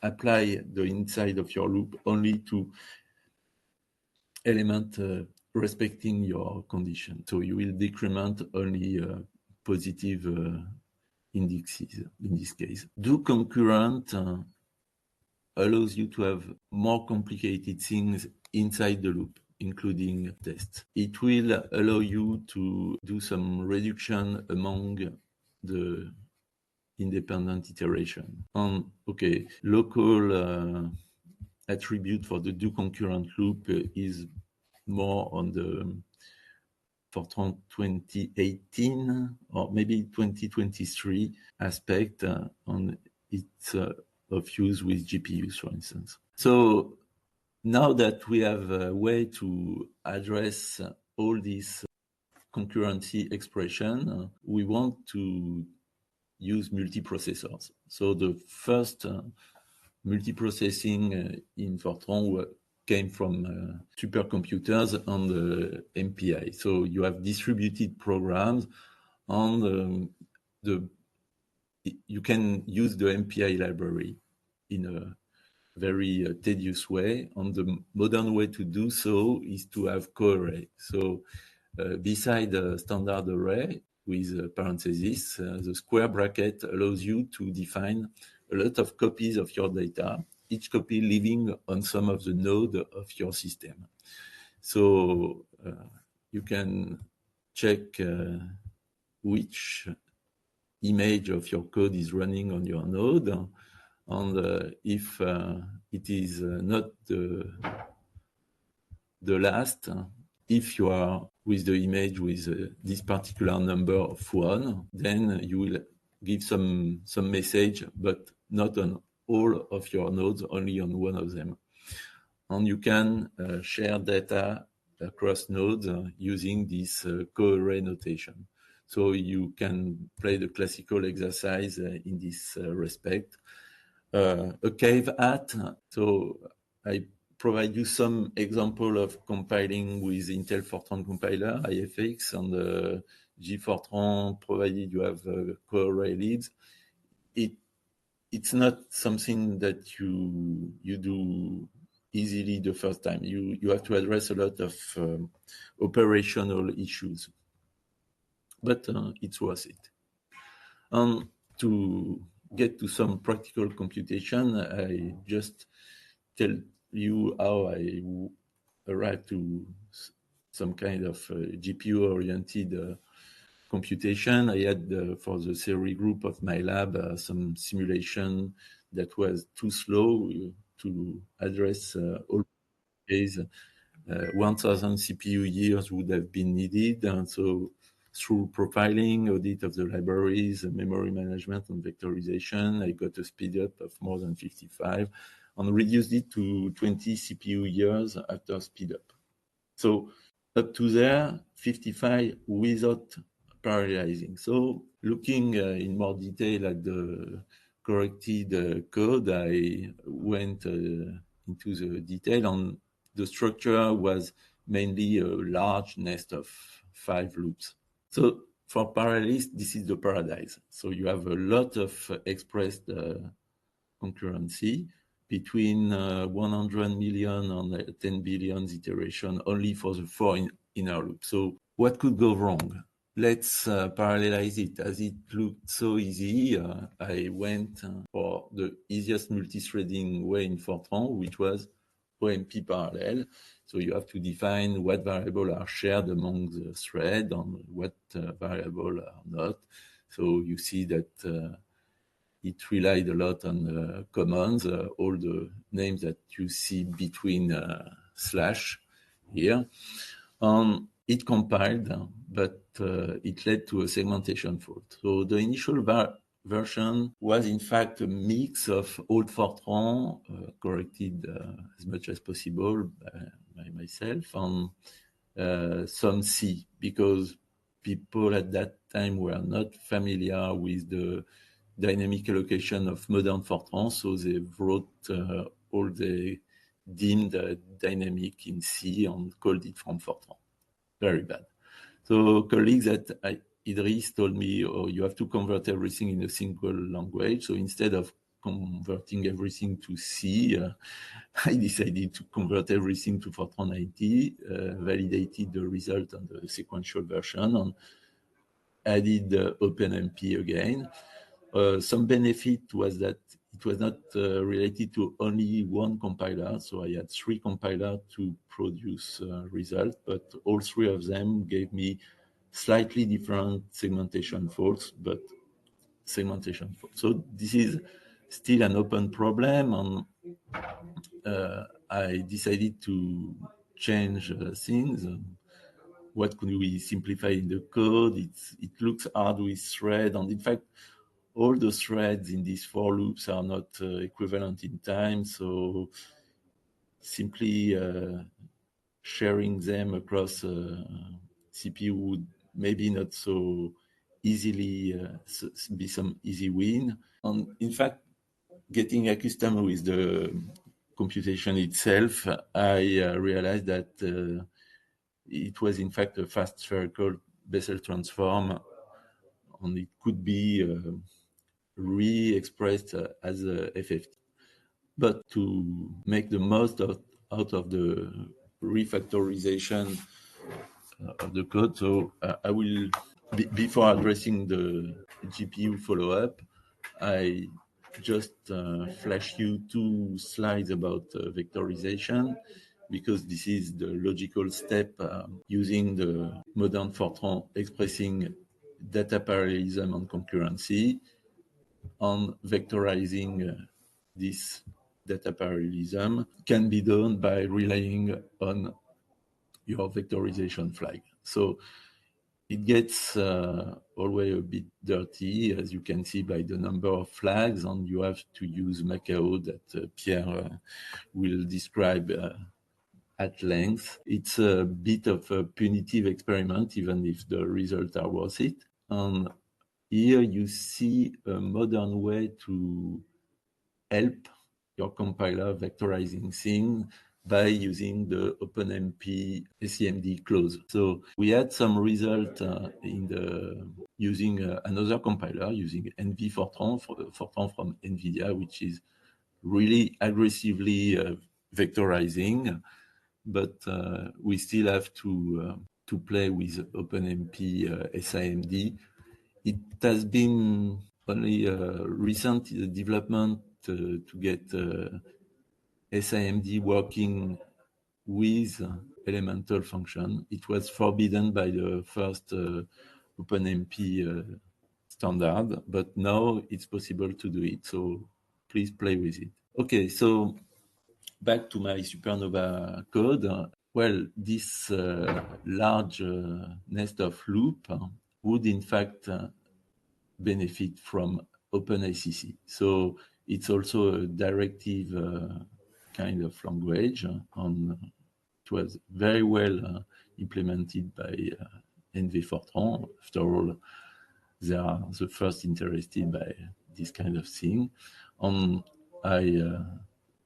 apply the inside of your loop only to element respecting your condition. So you will decrement only positive indexes in this case. Do concurrent allows you to have more complicated things inside the loop, including tests. It will allow you to do some reduction among the independent iteration. Okay, local attribute for the do concurrent loop is more on the Fortran 2018 or maybe 2023 aspect on its of use with GPUs, for instance. So now that we have a way to address all these concurrency expression, we want to use multiprocessors. So the first multiprocessing in Fortran came from supercomputers and MPI. So you have distributed programs, and you can use the MPI library in a very tedious way. And the modern way to do so is to have co-array. So beside the standard array with parentheses, the square bracket allows you to define a lot of copies of your data, each copy living on some of the node of your system. So you can check which image of your code is running on your node, and if it is not the last, if you are with the image with this particular number of 1, then you will give some message, but not on all of your nodes, only on one of them. And you can share data across nodes using this co-array notation. So you can play the classical exercise in this respect. A caveat, so I provide you some example of compiling with Intel Fortran compiler, IFX, and GFortran, provided you have co-array leads. It's not something that you do easily the first time. You have to address a lot of operational issues, but it's worth it. And to get to some practical computation, I just tell you how I arrived to some kind of GPU-oriented computation. I had, for the theory group of my lab, some simulation that was too slow to address all cases. 1,000 CPU years would have been needed, and so through profiling, audit of the libraries, memory management, and vectorization, I got a speed up of more than 55 and reduced it to 20 CPU years after speed up. So up to there, 55 without parallelizing. So looking in more detail at the corrected code, I went into the detail, and the structure was mainly a large nest of 5 loops. So for parallelism, this is the paradise. So you have a lot of expressed concurrency between 100 million and 10 billion iteration only for the 4 inner loops. So what could go wrong? Let's parallelize it. As it looked so easy, I went for the easiest multi-threading way in Fortran, which was OpenMP parallel. So you have to define what variables are shared among the thread and what variables are not. So you see that it relied a lot on commands, all the names that you see between slash here. It compiled, but it led to a segmentation fault. So the initial version was in fact a mix of old Fortran, corrected as much as possible by myself, and some C, because people at that time were not familiar with the dynamic allocation of modern Fortran, so they wrote all the deemed dynamic in C and called it from Fortran. Very bad. So colleagues at Idris told me, oh, you have to convert everything in a single language. So instead of converting everything to C, I decided to convert everything to Fortran 90, validated the result on the sequential version, and added OpenMP again. Some benefit was that it was not related to only one compiler, so I had 3 compilers to produce results, but all 3 of them gave me slightly different segmentation faults, but segmentation faults. So this is still an open problem, and I decided to change things. What could we simplify in the code? It looks hard with thread, and in fact, all the threads in these 4 loops are not equivalent in time, so simply sharing them across CPU would maybe not so easily be some easy win. And in fact, getting accustomed with the computation itself, I realized that it was in fact a fast spherical Bessel transform, and it could be re-expressed as a FFT. But to make the most out of the refactorization of the code, so I will, before addressing the GPU follow-up, I just flash you 2 slides about vectorization, because this is the logical step using the modern Fortran expressing data parallelism and concurrency, on vectorizing this data parallelism can be done by relying on your vectorization flag. So it gets always a bit dirty, as you can see by the number of flags, and you have to use Macao that Pierre will describe at length. It's a bit of a punitive experiment, even if the results are worth it. And here you see a modern way to help your compiler vectorizing things by using the OpenMP ACMD clause. So we had some result using another compiler, using NV Fortran from NVIDIA, which is really aggressively vectorizing, but we still have to play with OpenMP SIMD. It has been only a recent development to get SIMD working with elemental function. It was forbidden by the first OpenMP standard, but now it's possible to do it. So please play with it. Okay, so back to my supernova code. Well, this large nest of loop would in fact benefit from OpenACC. So it's also a directive kind of language. It was very well implemented by NV Fortran. After all, they are the first interested by this kind of thing. I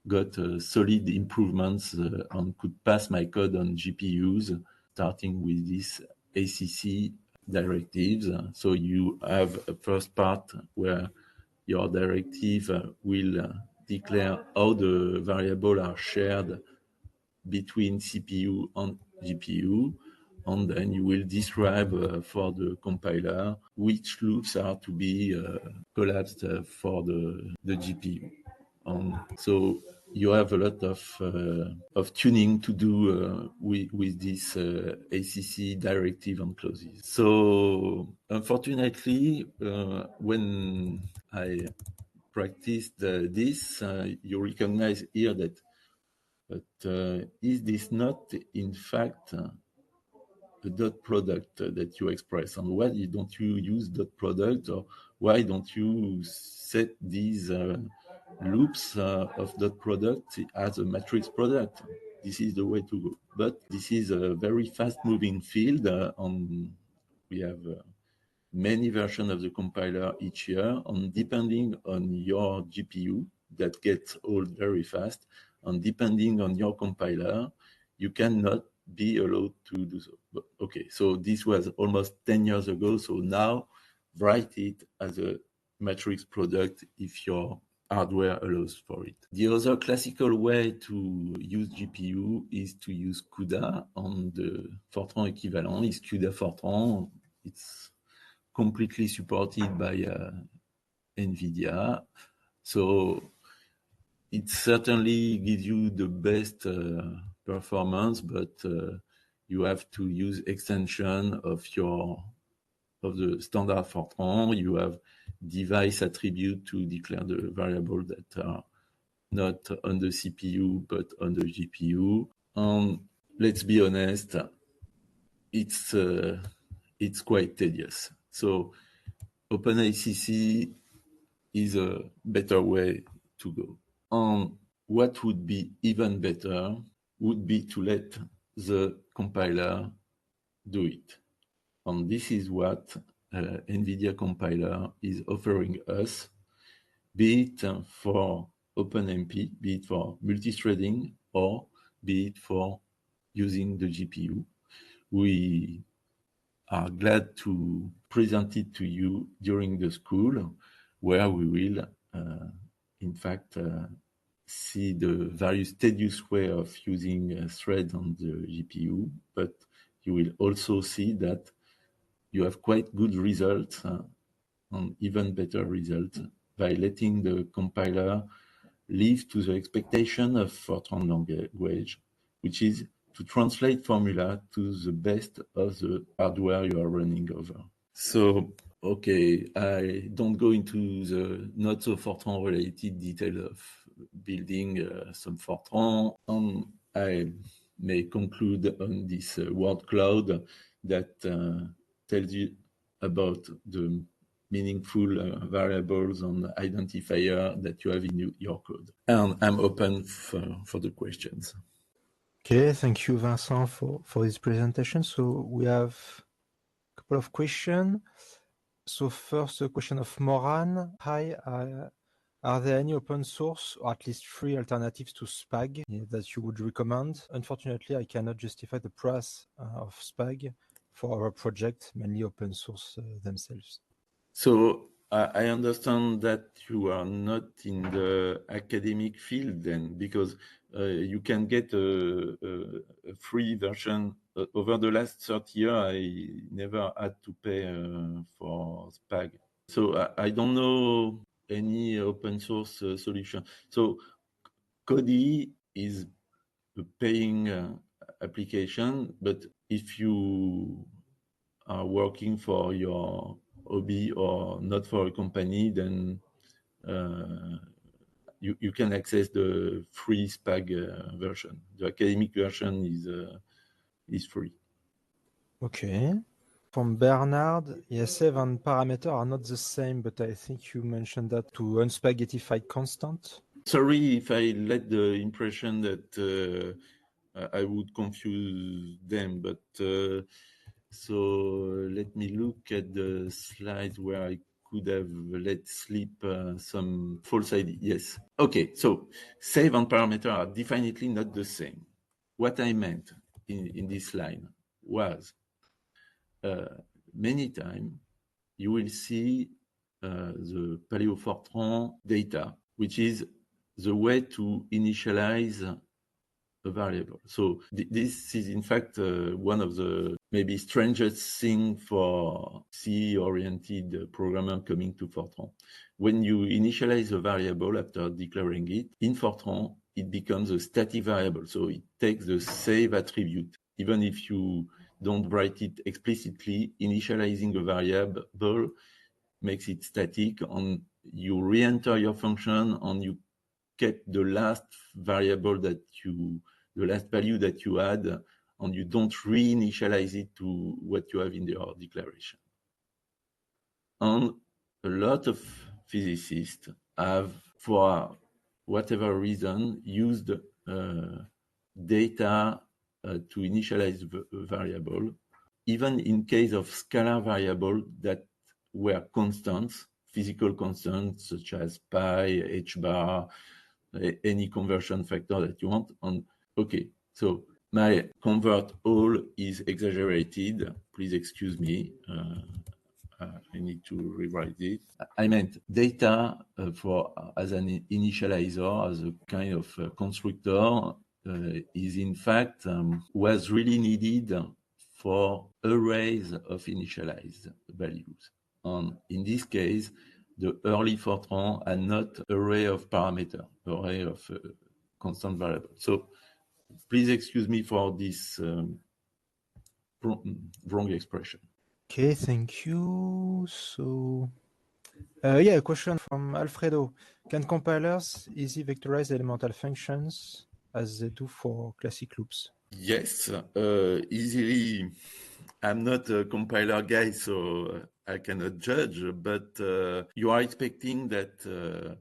got solid improvements and could pass my code on GPUs, starting with this ACC directives. So you have a first part where your directive will declare how the variables are shared between CPU and GPU, and then you will describe for the compiler which loops are to be collapsed for the GPU. So you have a lot of tuning to do with this ACC directive and clauses. So unfortunately, when I practiced this, you recognize here that, but is this not in fact the dot product that you express? And why don't you use dot product, or why don't you set these loops of dot product as a matrix product? This is the way to go. But this is a very fast moving field, and we have many versions of the compiler each year, and depending on your GPU, that gets old very fast, and depending on your compiler, you cannot be allowed to do so. But, okay, so this was almost 10 years ago, so now write it as a matrix product if your hardware allows for it. The other classical way to use GPU is to use CUDA, and the Fortran equivalent is CUDA Fortran. It's completely supported by NVIDIA. So it certainly gives you the best performance, but you have to use extension of the standard Fortran. You have device attribute to declare the variable that are not on the CPU but on the GPU. And let's be honest, it's quite tedious. So OpenACC is a better way to go. And what would be even better would be to let the compiler do it. And this is what NVIDIA compiler is offering us, be it for OpenMP, be it for multithreading, or be it for using the GPU. We are glad to present it to you during the school, where we will, in fact, see the various tedious way of using threads on the GPU, but you will also see that you have quite good results and even better results by letting the compiler live to the expectation of Fortran language, which is to translate formula to the best of the hardware you are running over. So, okay, I don't go into the not so Fortran related detail of building some Fortran. I may conclude on this word cloud that tells you about the meaningful variables and identifier that you have in your code. And I'm open for the questions. Okay, thank you, Vincent, for this presentation. So we have a couple of questions. So first, a question of Moran. Hi, are there any open source or at least free alternatives to Spag that you would recommend? Unfortunately, I cannot justify the price of Spag for our project, mainly open source themselves. So I understand that you are not in the academic field then, because you can get a free version. Over the last 30 years, I never had to pay for Spag. So I don't know any open source solution. So Kodi is a paying application, but if you are working for your hobby or not for a company, then you can access the free Spag version. The academic version is free. Okay. From Bernard, yes, save and parameter are not the same, but I think you mentioned that to unspaghettified constant. Sorry if I let the impression that I would confuse them, but so let me look at the slides where I could have let slip some false ID. Yes. Okay, so save and parameter are definitely not the same. What I meant in this line was many times you will see the Paleo Fortran data, which is the way to initialize a variable. So this is in fact one of the maybe strangest thing for C-oriented programmer coming to Fortran. When you initialize a variable after declaring it, in Fortran, it becomes a static variable. So it takes the save attribute. Even if you don't write it explicitly, initializing a variable makes it static, and you re-enter your function and you get the last variable that the last value that you had, and you don't reinitialize it to what you have in your declaration. And a lot of physicists have, for whatever reason, used data to initialize the variable, even in case of scalar variable that were constants, physical constants such as pi, h bar, any conversion factor that you want. And okay, so my convert all is exaggerated. Please excuse me. I need to rewrite it. I meant data for as an initializer, as a kind of constructor, is in fact was really needed for arrays of initialized values. And in this case, the early Fortran had not array of parameter, array of constant variable. So please excuse me for this wrong expression. Okay, thank you. So, yeah, a question from Alfredo. Can compilers easily vectorize elemental functions as they do for classic loops? Yes, easily. I'm not a compiler guy, so I cannot judge, but you are expecting that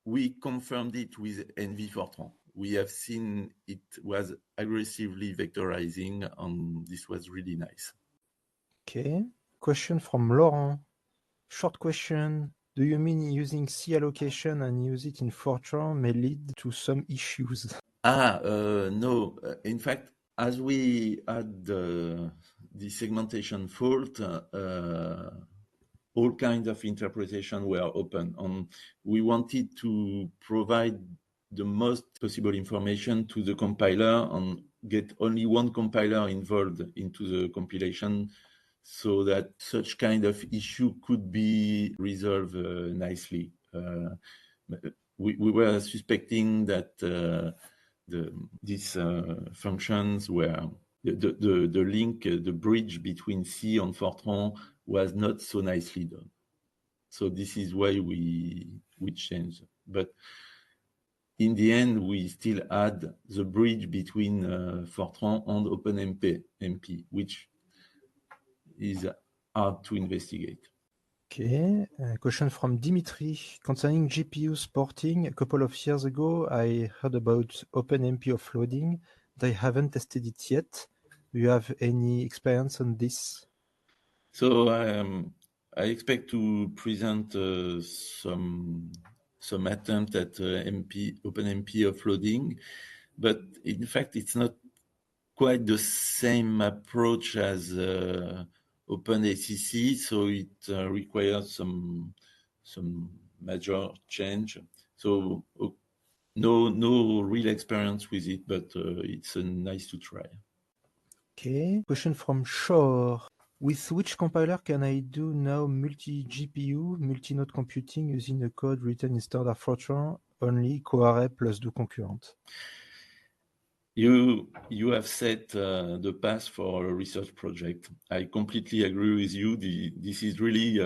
we confirmed it with NV Fortran. We have seen it was aggressively vectorizing, and this was really nice. Okay. Question from Laurent. Short question. Do you mean using C allocation and use it in Fortran may lead to some issues? No. In fact, as we had the segmentation fault, all kinds of interpretation were open, and we wanted to provide the most possible information to the compiler and get only one compiler involved into the compilation, so that such kind of issue could be resolved nicely. We were suspecting that these functions were the link, the bridge between C and Fortran was not so nicely done. So this is why we changed. But in the end, we still add the bridge between Fortran and OpenMP, which is hard to investigate. Okay, a question from Dimitri. Concerning GPU porting, a couple of years ago, I heard about OpenMP offloading. They haven't tested it yet. Do you have any experience on this? So I expect to present some attempt at OpenMP offloading, but in fact, it's not quite the same approach as OpenACC, so it requires some major change. So no real experience with it, but it's nice to try. Okay. Question from Shore. With which compiler can I do now multi-GPU, multi-node computing using a code written in standard Fortran, only coarray plus do concurrent? You have set the path for a research project. I completely agree with you. This is really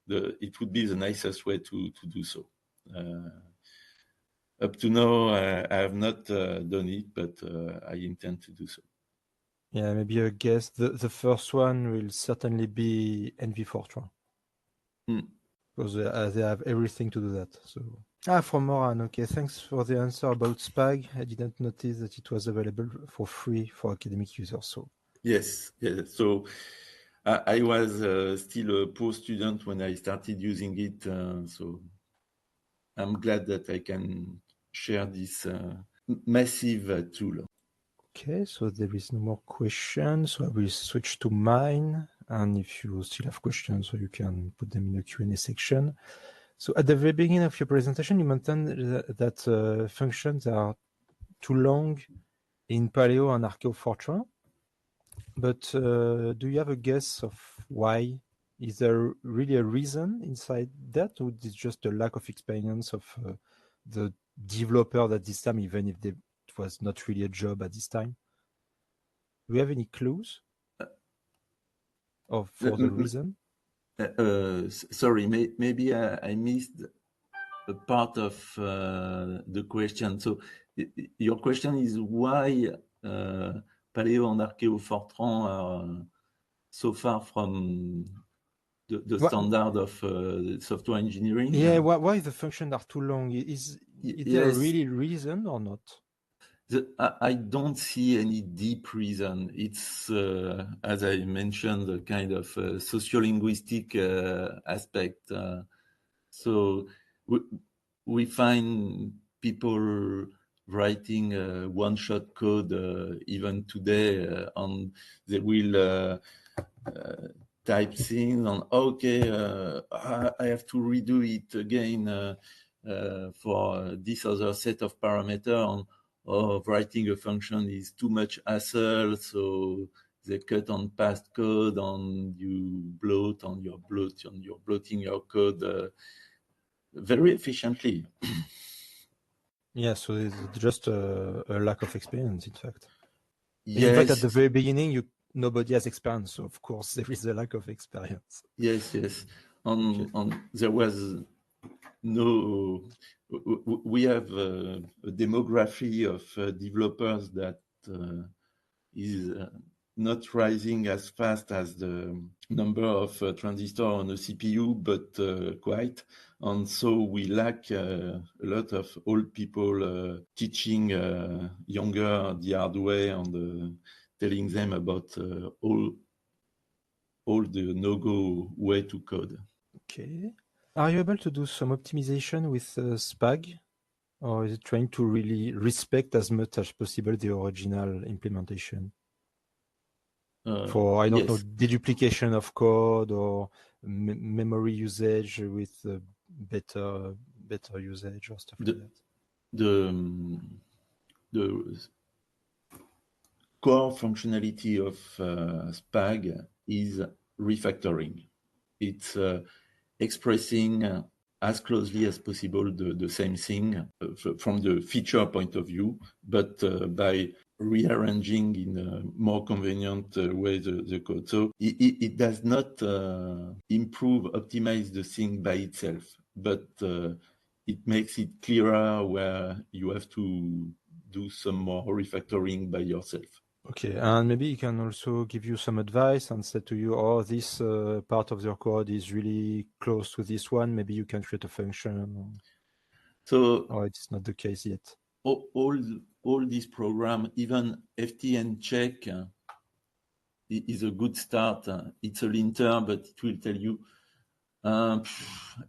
it would be the nicest way to do so. Up to now, I have not done it, but I intend to do so. Yeah, maybe a guess. The first one will certainly be NV Fortran. Because they have everything to do that. So from Moran, okay, thanks for the answer about SPAG. I didn't notice that it was available for free for academic users. So yes. So I was still a poor student when I started using it. So I'm glad that I can share this massive tool. Okay, so there is no more questions. So I will switch to mine. And if you still have questions, so you can put them in the Q&A section. So at the very beginning of your presentation, you mentioned that functions are too long in Paleo and Archeo Fortran. But do you have a guess of why? Is there really a reason inside that, or is it just a lack of experience of the developer at this time, even if it was not really a job at this time? Do we have any clues for the reason? Sorry, maybe I missed a part of the question. So your question is why Paleo and Archeo Fortran are so far from the standard of software engineering? Yeah, why the functions are too long? Is there a really reason or not? I don't see any deep reason. It's, as I mentioned, a kind of sociolinguistic aspect. So we find people writing one-shot code even today, and they will type things on, okay, I have to redo it again for this other set of parameters, or writing a function is too much hassle, so they cut on past code, and you bloat on your bloat, and you're bloating your code very efficiently. Yeah, so it's just a lack of experience, in fact. Yes. In fact, at the very beginning, nobody has experience, so of course there is a lack of experience. Yes. There was no. We have a demography of developers that is not rising as fast as the number of transistors on a CPU, but quite. And so we lack a lot of old people teaching younger the hard way and telling them about all the no-go way to code. Okay. Are you able to do some optimization with SPAG? Or is it trying to really respect as much as possible the original implementation? For, I don't know, deduplication of code or memory usage with better usage or stuff like that? The core functionality of SPAG is refactoring. It's expressing as closely as possible the same thing from the feature point of view, but by rearranging in a more convenient way the code. So it does not optimize the thing by itself, but it makes it clearer where you have to do some more refactoring by yourself. Okay, and maybe he can also give you some advice and say to you, oh, this part of your code is really close to this one. Maybe you can create a function. Or it's not the case yet. All these programs, even ftn check is a good start. It's a linter, but it will tell you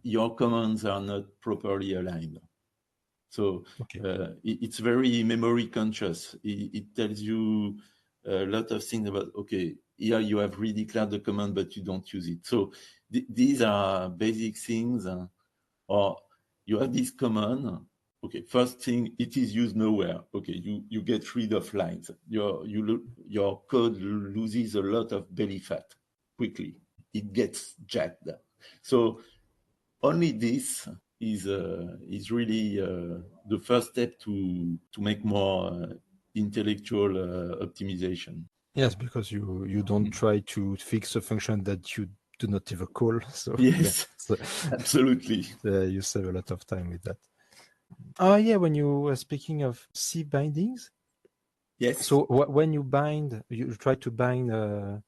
your commands are not properly aligned. So it's very memory conscious. It tells you a lot of things about, okay, here you have redeclared the command, but you don't use it. So these are basic things. Or you have this command. Okay, first thing, it is used nowhere. Okay, you get rid of lines. Your code loses a lot of belly fat quickly. It gets jacked. So only this is really the first step to make more intellectual optimization. Yes, because you don't try to fix a function that you do not ever call. So yes, absolutely. You save a lot of time with that. Oh yeah, when you were speaking of C bindings, Yes. So when you try to bind a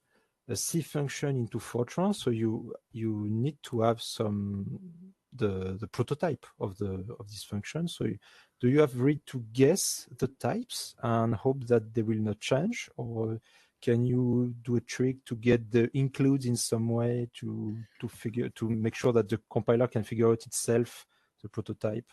C function into Fortran, so you need to have the prototype of this function. So do you have really to guess the types and hope that they will not change, or can you do a trick to get the includes in some way to make sure that the compiler can figure out itself the prototype?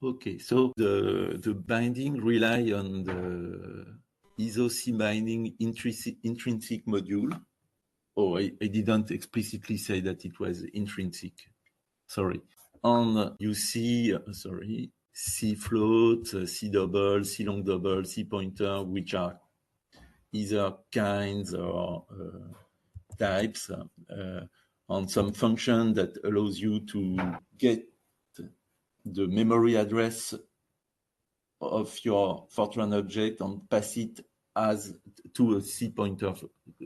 Okay, so the binding rely on the ISO-C binding intrinsic module. Oh, I didn't explicitly say that it was intrinsic. Sorry. And you see, C float, C double, C long double, C pointer, which are either kinds or types, on some function that allows you to get the memory address of your Fortran object and pass it as to a C pointer,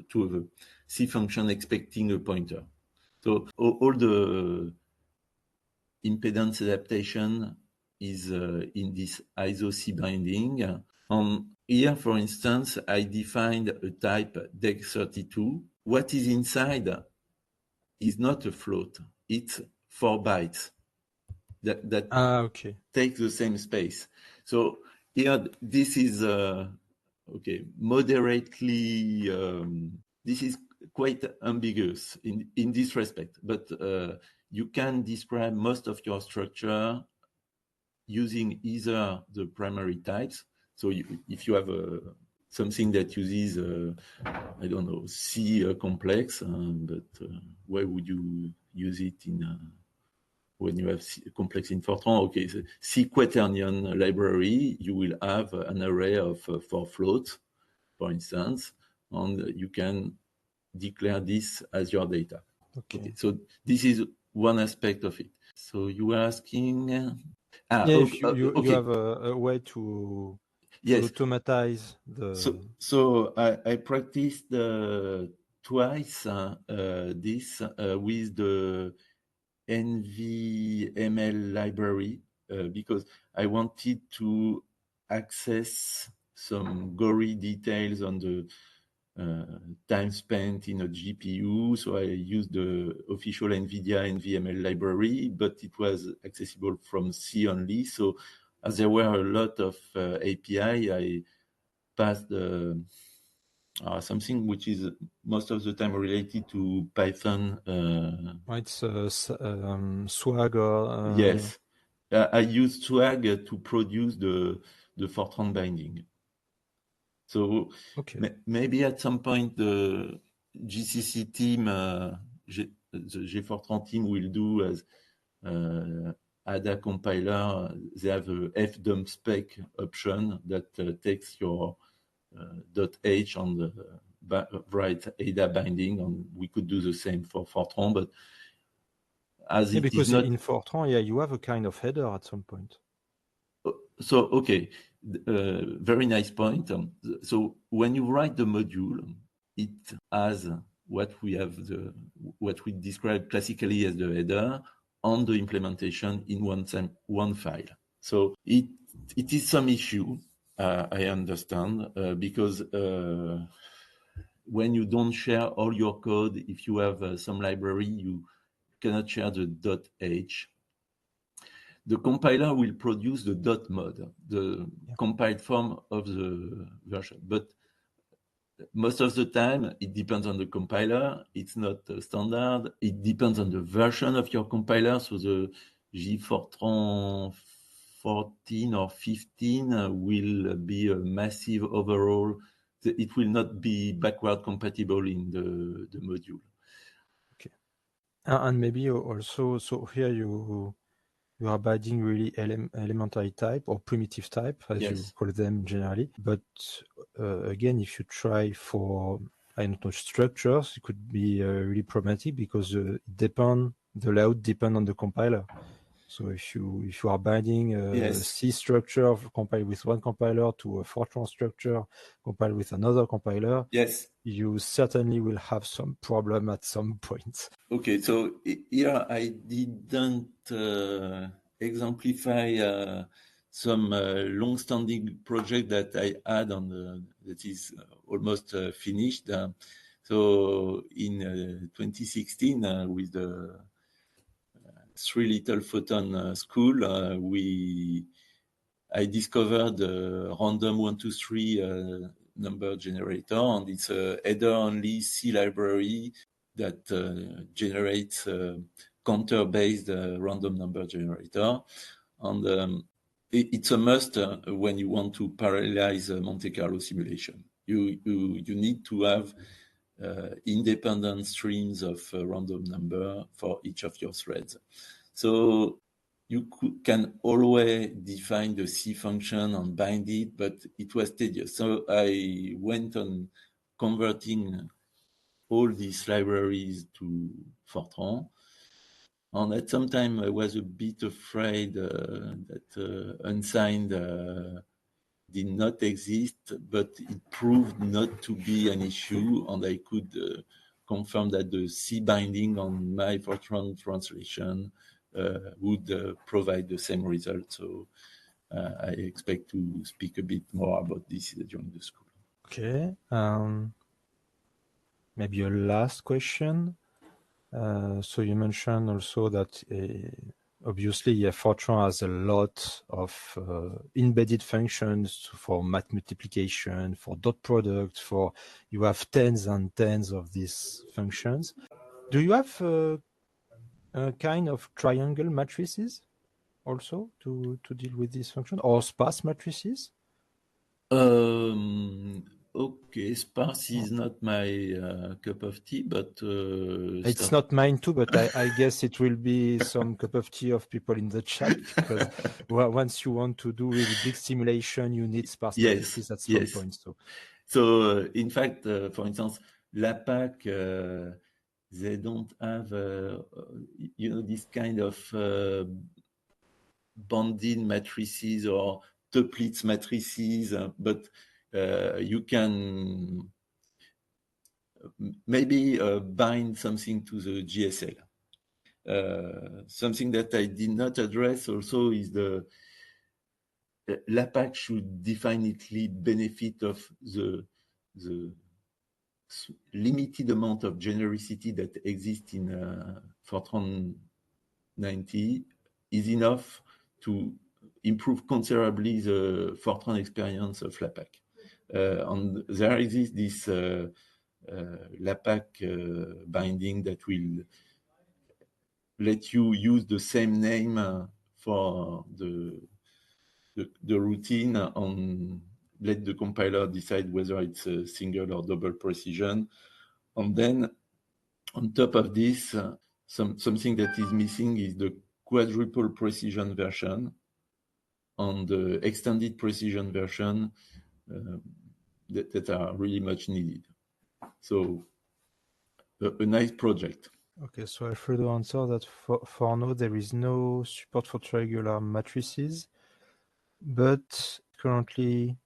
to a C function expecting a pointer. So all the impedance adaptation is in this ISO-C binding. Here, for instance, I defined a type DEC32. What is inside is not a float, it's 4 bytes that Okay. take the same space. So here, this is moderately. This is quite ambiguous in this respect, but you can describe most of your structure using either the primary types. So if you have something that uses, I don't know, C complex, but why would you use it in when you have C complex in Fortran? Okay, so C quaternion library, you will have an array of 4 floats, for instance, and you can declare this as your data. Okay, so this is one aspect of it. So you were asking... if you have a way to automatize the... So I practiced twice this with the NVML library because I wanted to access some gory details on the time spent in a GPU. So I used the official NVIDIA NVML library, but it was accessible from C only. So as there were a lot of API, I passed something which is most of the time related to Python. It's Swag or... Yes. I used Swag to produce the Fortran binding. So maybe at some point the GCC team, the GFortran team will do as ADA compiler. They have a fdump spec option that takes your .h on the right ADA binding, and we could do the same for Fortran, but as it because is not... in Fortran, you have a kind of header at some point. So, okay, very nice point. So when you write the module, it has what we describe classically as the header on the implementation in one file. So it is some issue, I understand, because when you don't share all your code, if you have some library, you cannot share the .h. The compiler will produce the .mod, the compiled form of the version. But most of the time, it depends on the compiler. It's not standard. It depends on the version of your compiler. So the GFortran 14 or 15 will be a massive overhaul. It will not be backward compatible in the module. Okay. And maybe also, so here you are binding really elementary type or primitive type, as you call them generally. But again, if you try for, I don't know, structures, it could be really problematic because the layout depends on the compiler. So if you are binding a C structure compiled with one compiler to a Fortran structure compiled with another compiler, you certainly will have some problem at some point. Okay, so here I didn't exemplify some long-standing project that I had on that is almost finished. So in 2016, with the Three Little Photon school, I discovered the random 1, 2, 3 number generator, and it's a header-only C library that generates counter-based random number generator. And it's a must when you want to parallelize a Monte Carlo simulation. You need to have independent streams of random number for each of your threads. So you can always define the C function and bind it, but it was tedious. So I went on converting all these libraries to Fortran. And at some time, I was a bit afraid that unsigned did not exist, but it proved not to be an issue, and I could confirm that the C binding on my Fortran translation would provide the same result. So I expect to speak a bit more about this during the school. Okay. Maybe a last question. So you mentioned also that obviously Fortran has a lot of embedded functions for math multiplication, for dot product, for you have tens and tens of these functions. Do you have a kind of triangle matrices also to deal with these functions, or sparse matrices? Okay, sparse is not my cup of tea, but it's not mine too, but I guess it will be some cup of tea of people in the chat, because once you want to do really big simulation, you need sparse matrices at some point. So in fact, for instance, l'APAC, they don't have this kind of bounded matrices or tuplets matrices, but you can maybe bind something to the GSL. Something that I did not address also is the l'APAC should definitely benefit of the limited amount of genericity that exists in Fortran 90 is enough to improve considerably the Fortran experience of l'APAC. And there exists this l'APAC binding that will let you use the same name for the routine and let the compiler decide whether it's a single or double precision. And then on top of this, something that is missing is the quadruple precision version and the extended precision version that are really much needed. So a nice project. Okay, so Alfredo answered that for now there is no support for triangular matrices, but currently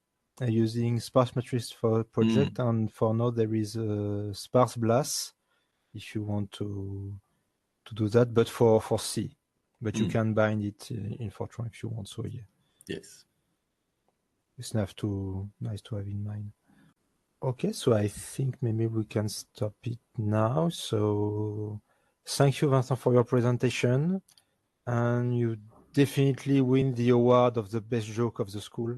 using sparse matrix for project, and for now there is a sparse BLAS if you want to do that, but for C. But you can bind it in Fortran if you want. So yeah. Yes. It's nice to have in mind. Okay, so I think maybe we can stop it now. So thank you, Vincent, for your presentation. And you definitely win the award of the best joke of the school,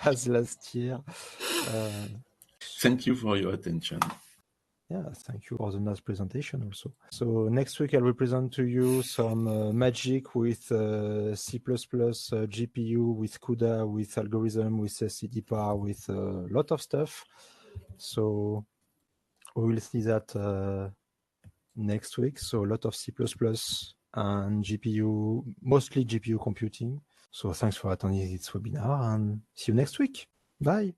as last year. Thank you for your attention. Yeah, thank you for the nice presentation also. So next week I will present to you some magic with C++, GPU, with CUDA, with algorithm, with CDPAR, with a lot of stuff. So we will see that next week. So a lot of C++ and GPU, mostly GPU computing. So thanks for attending this webinar, and see you next week. Bye.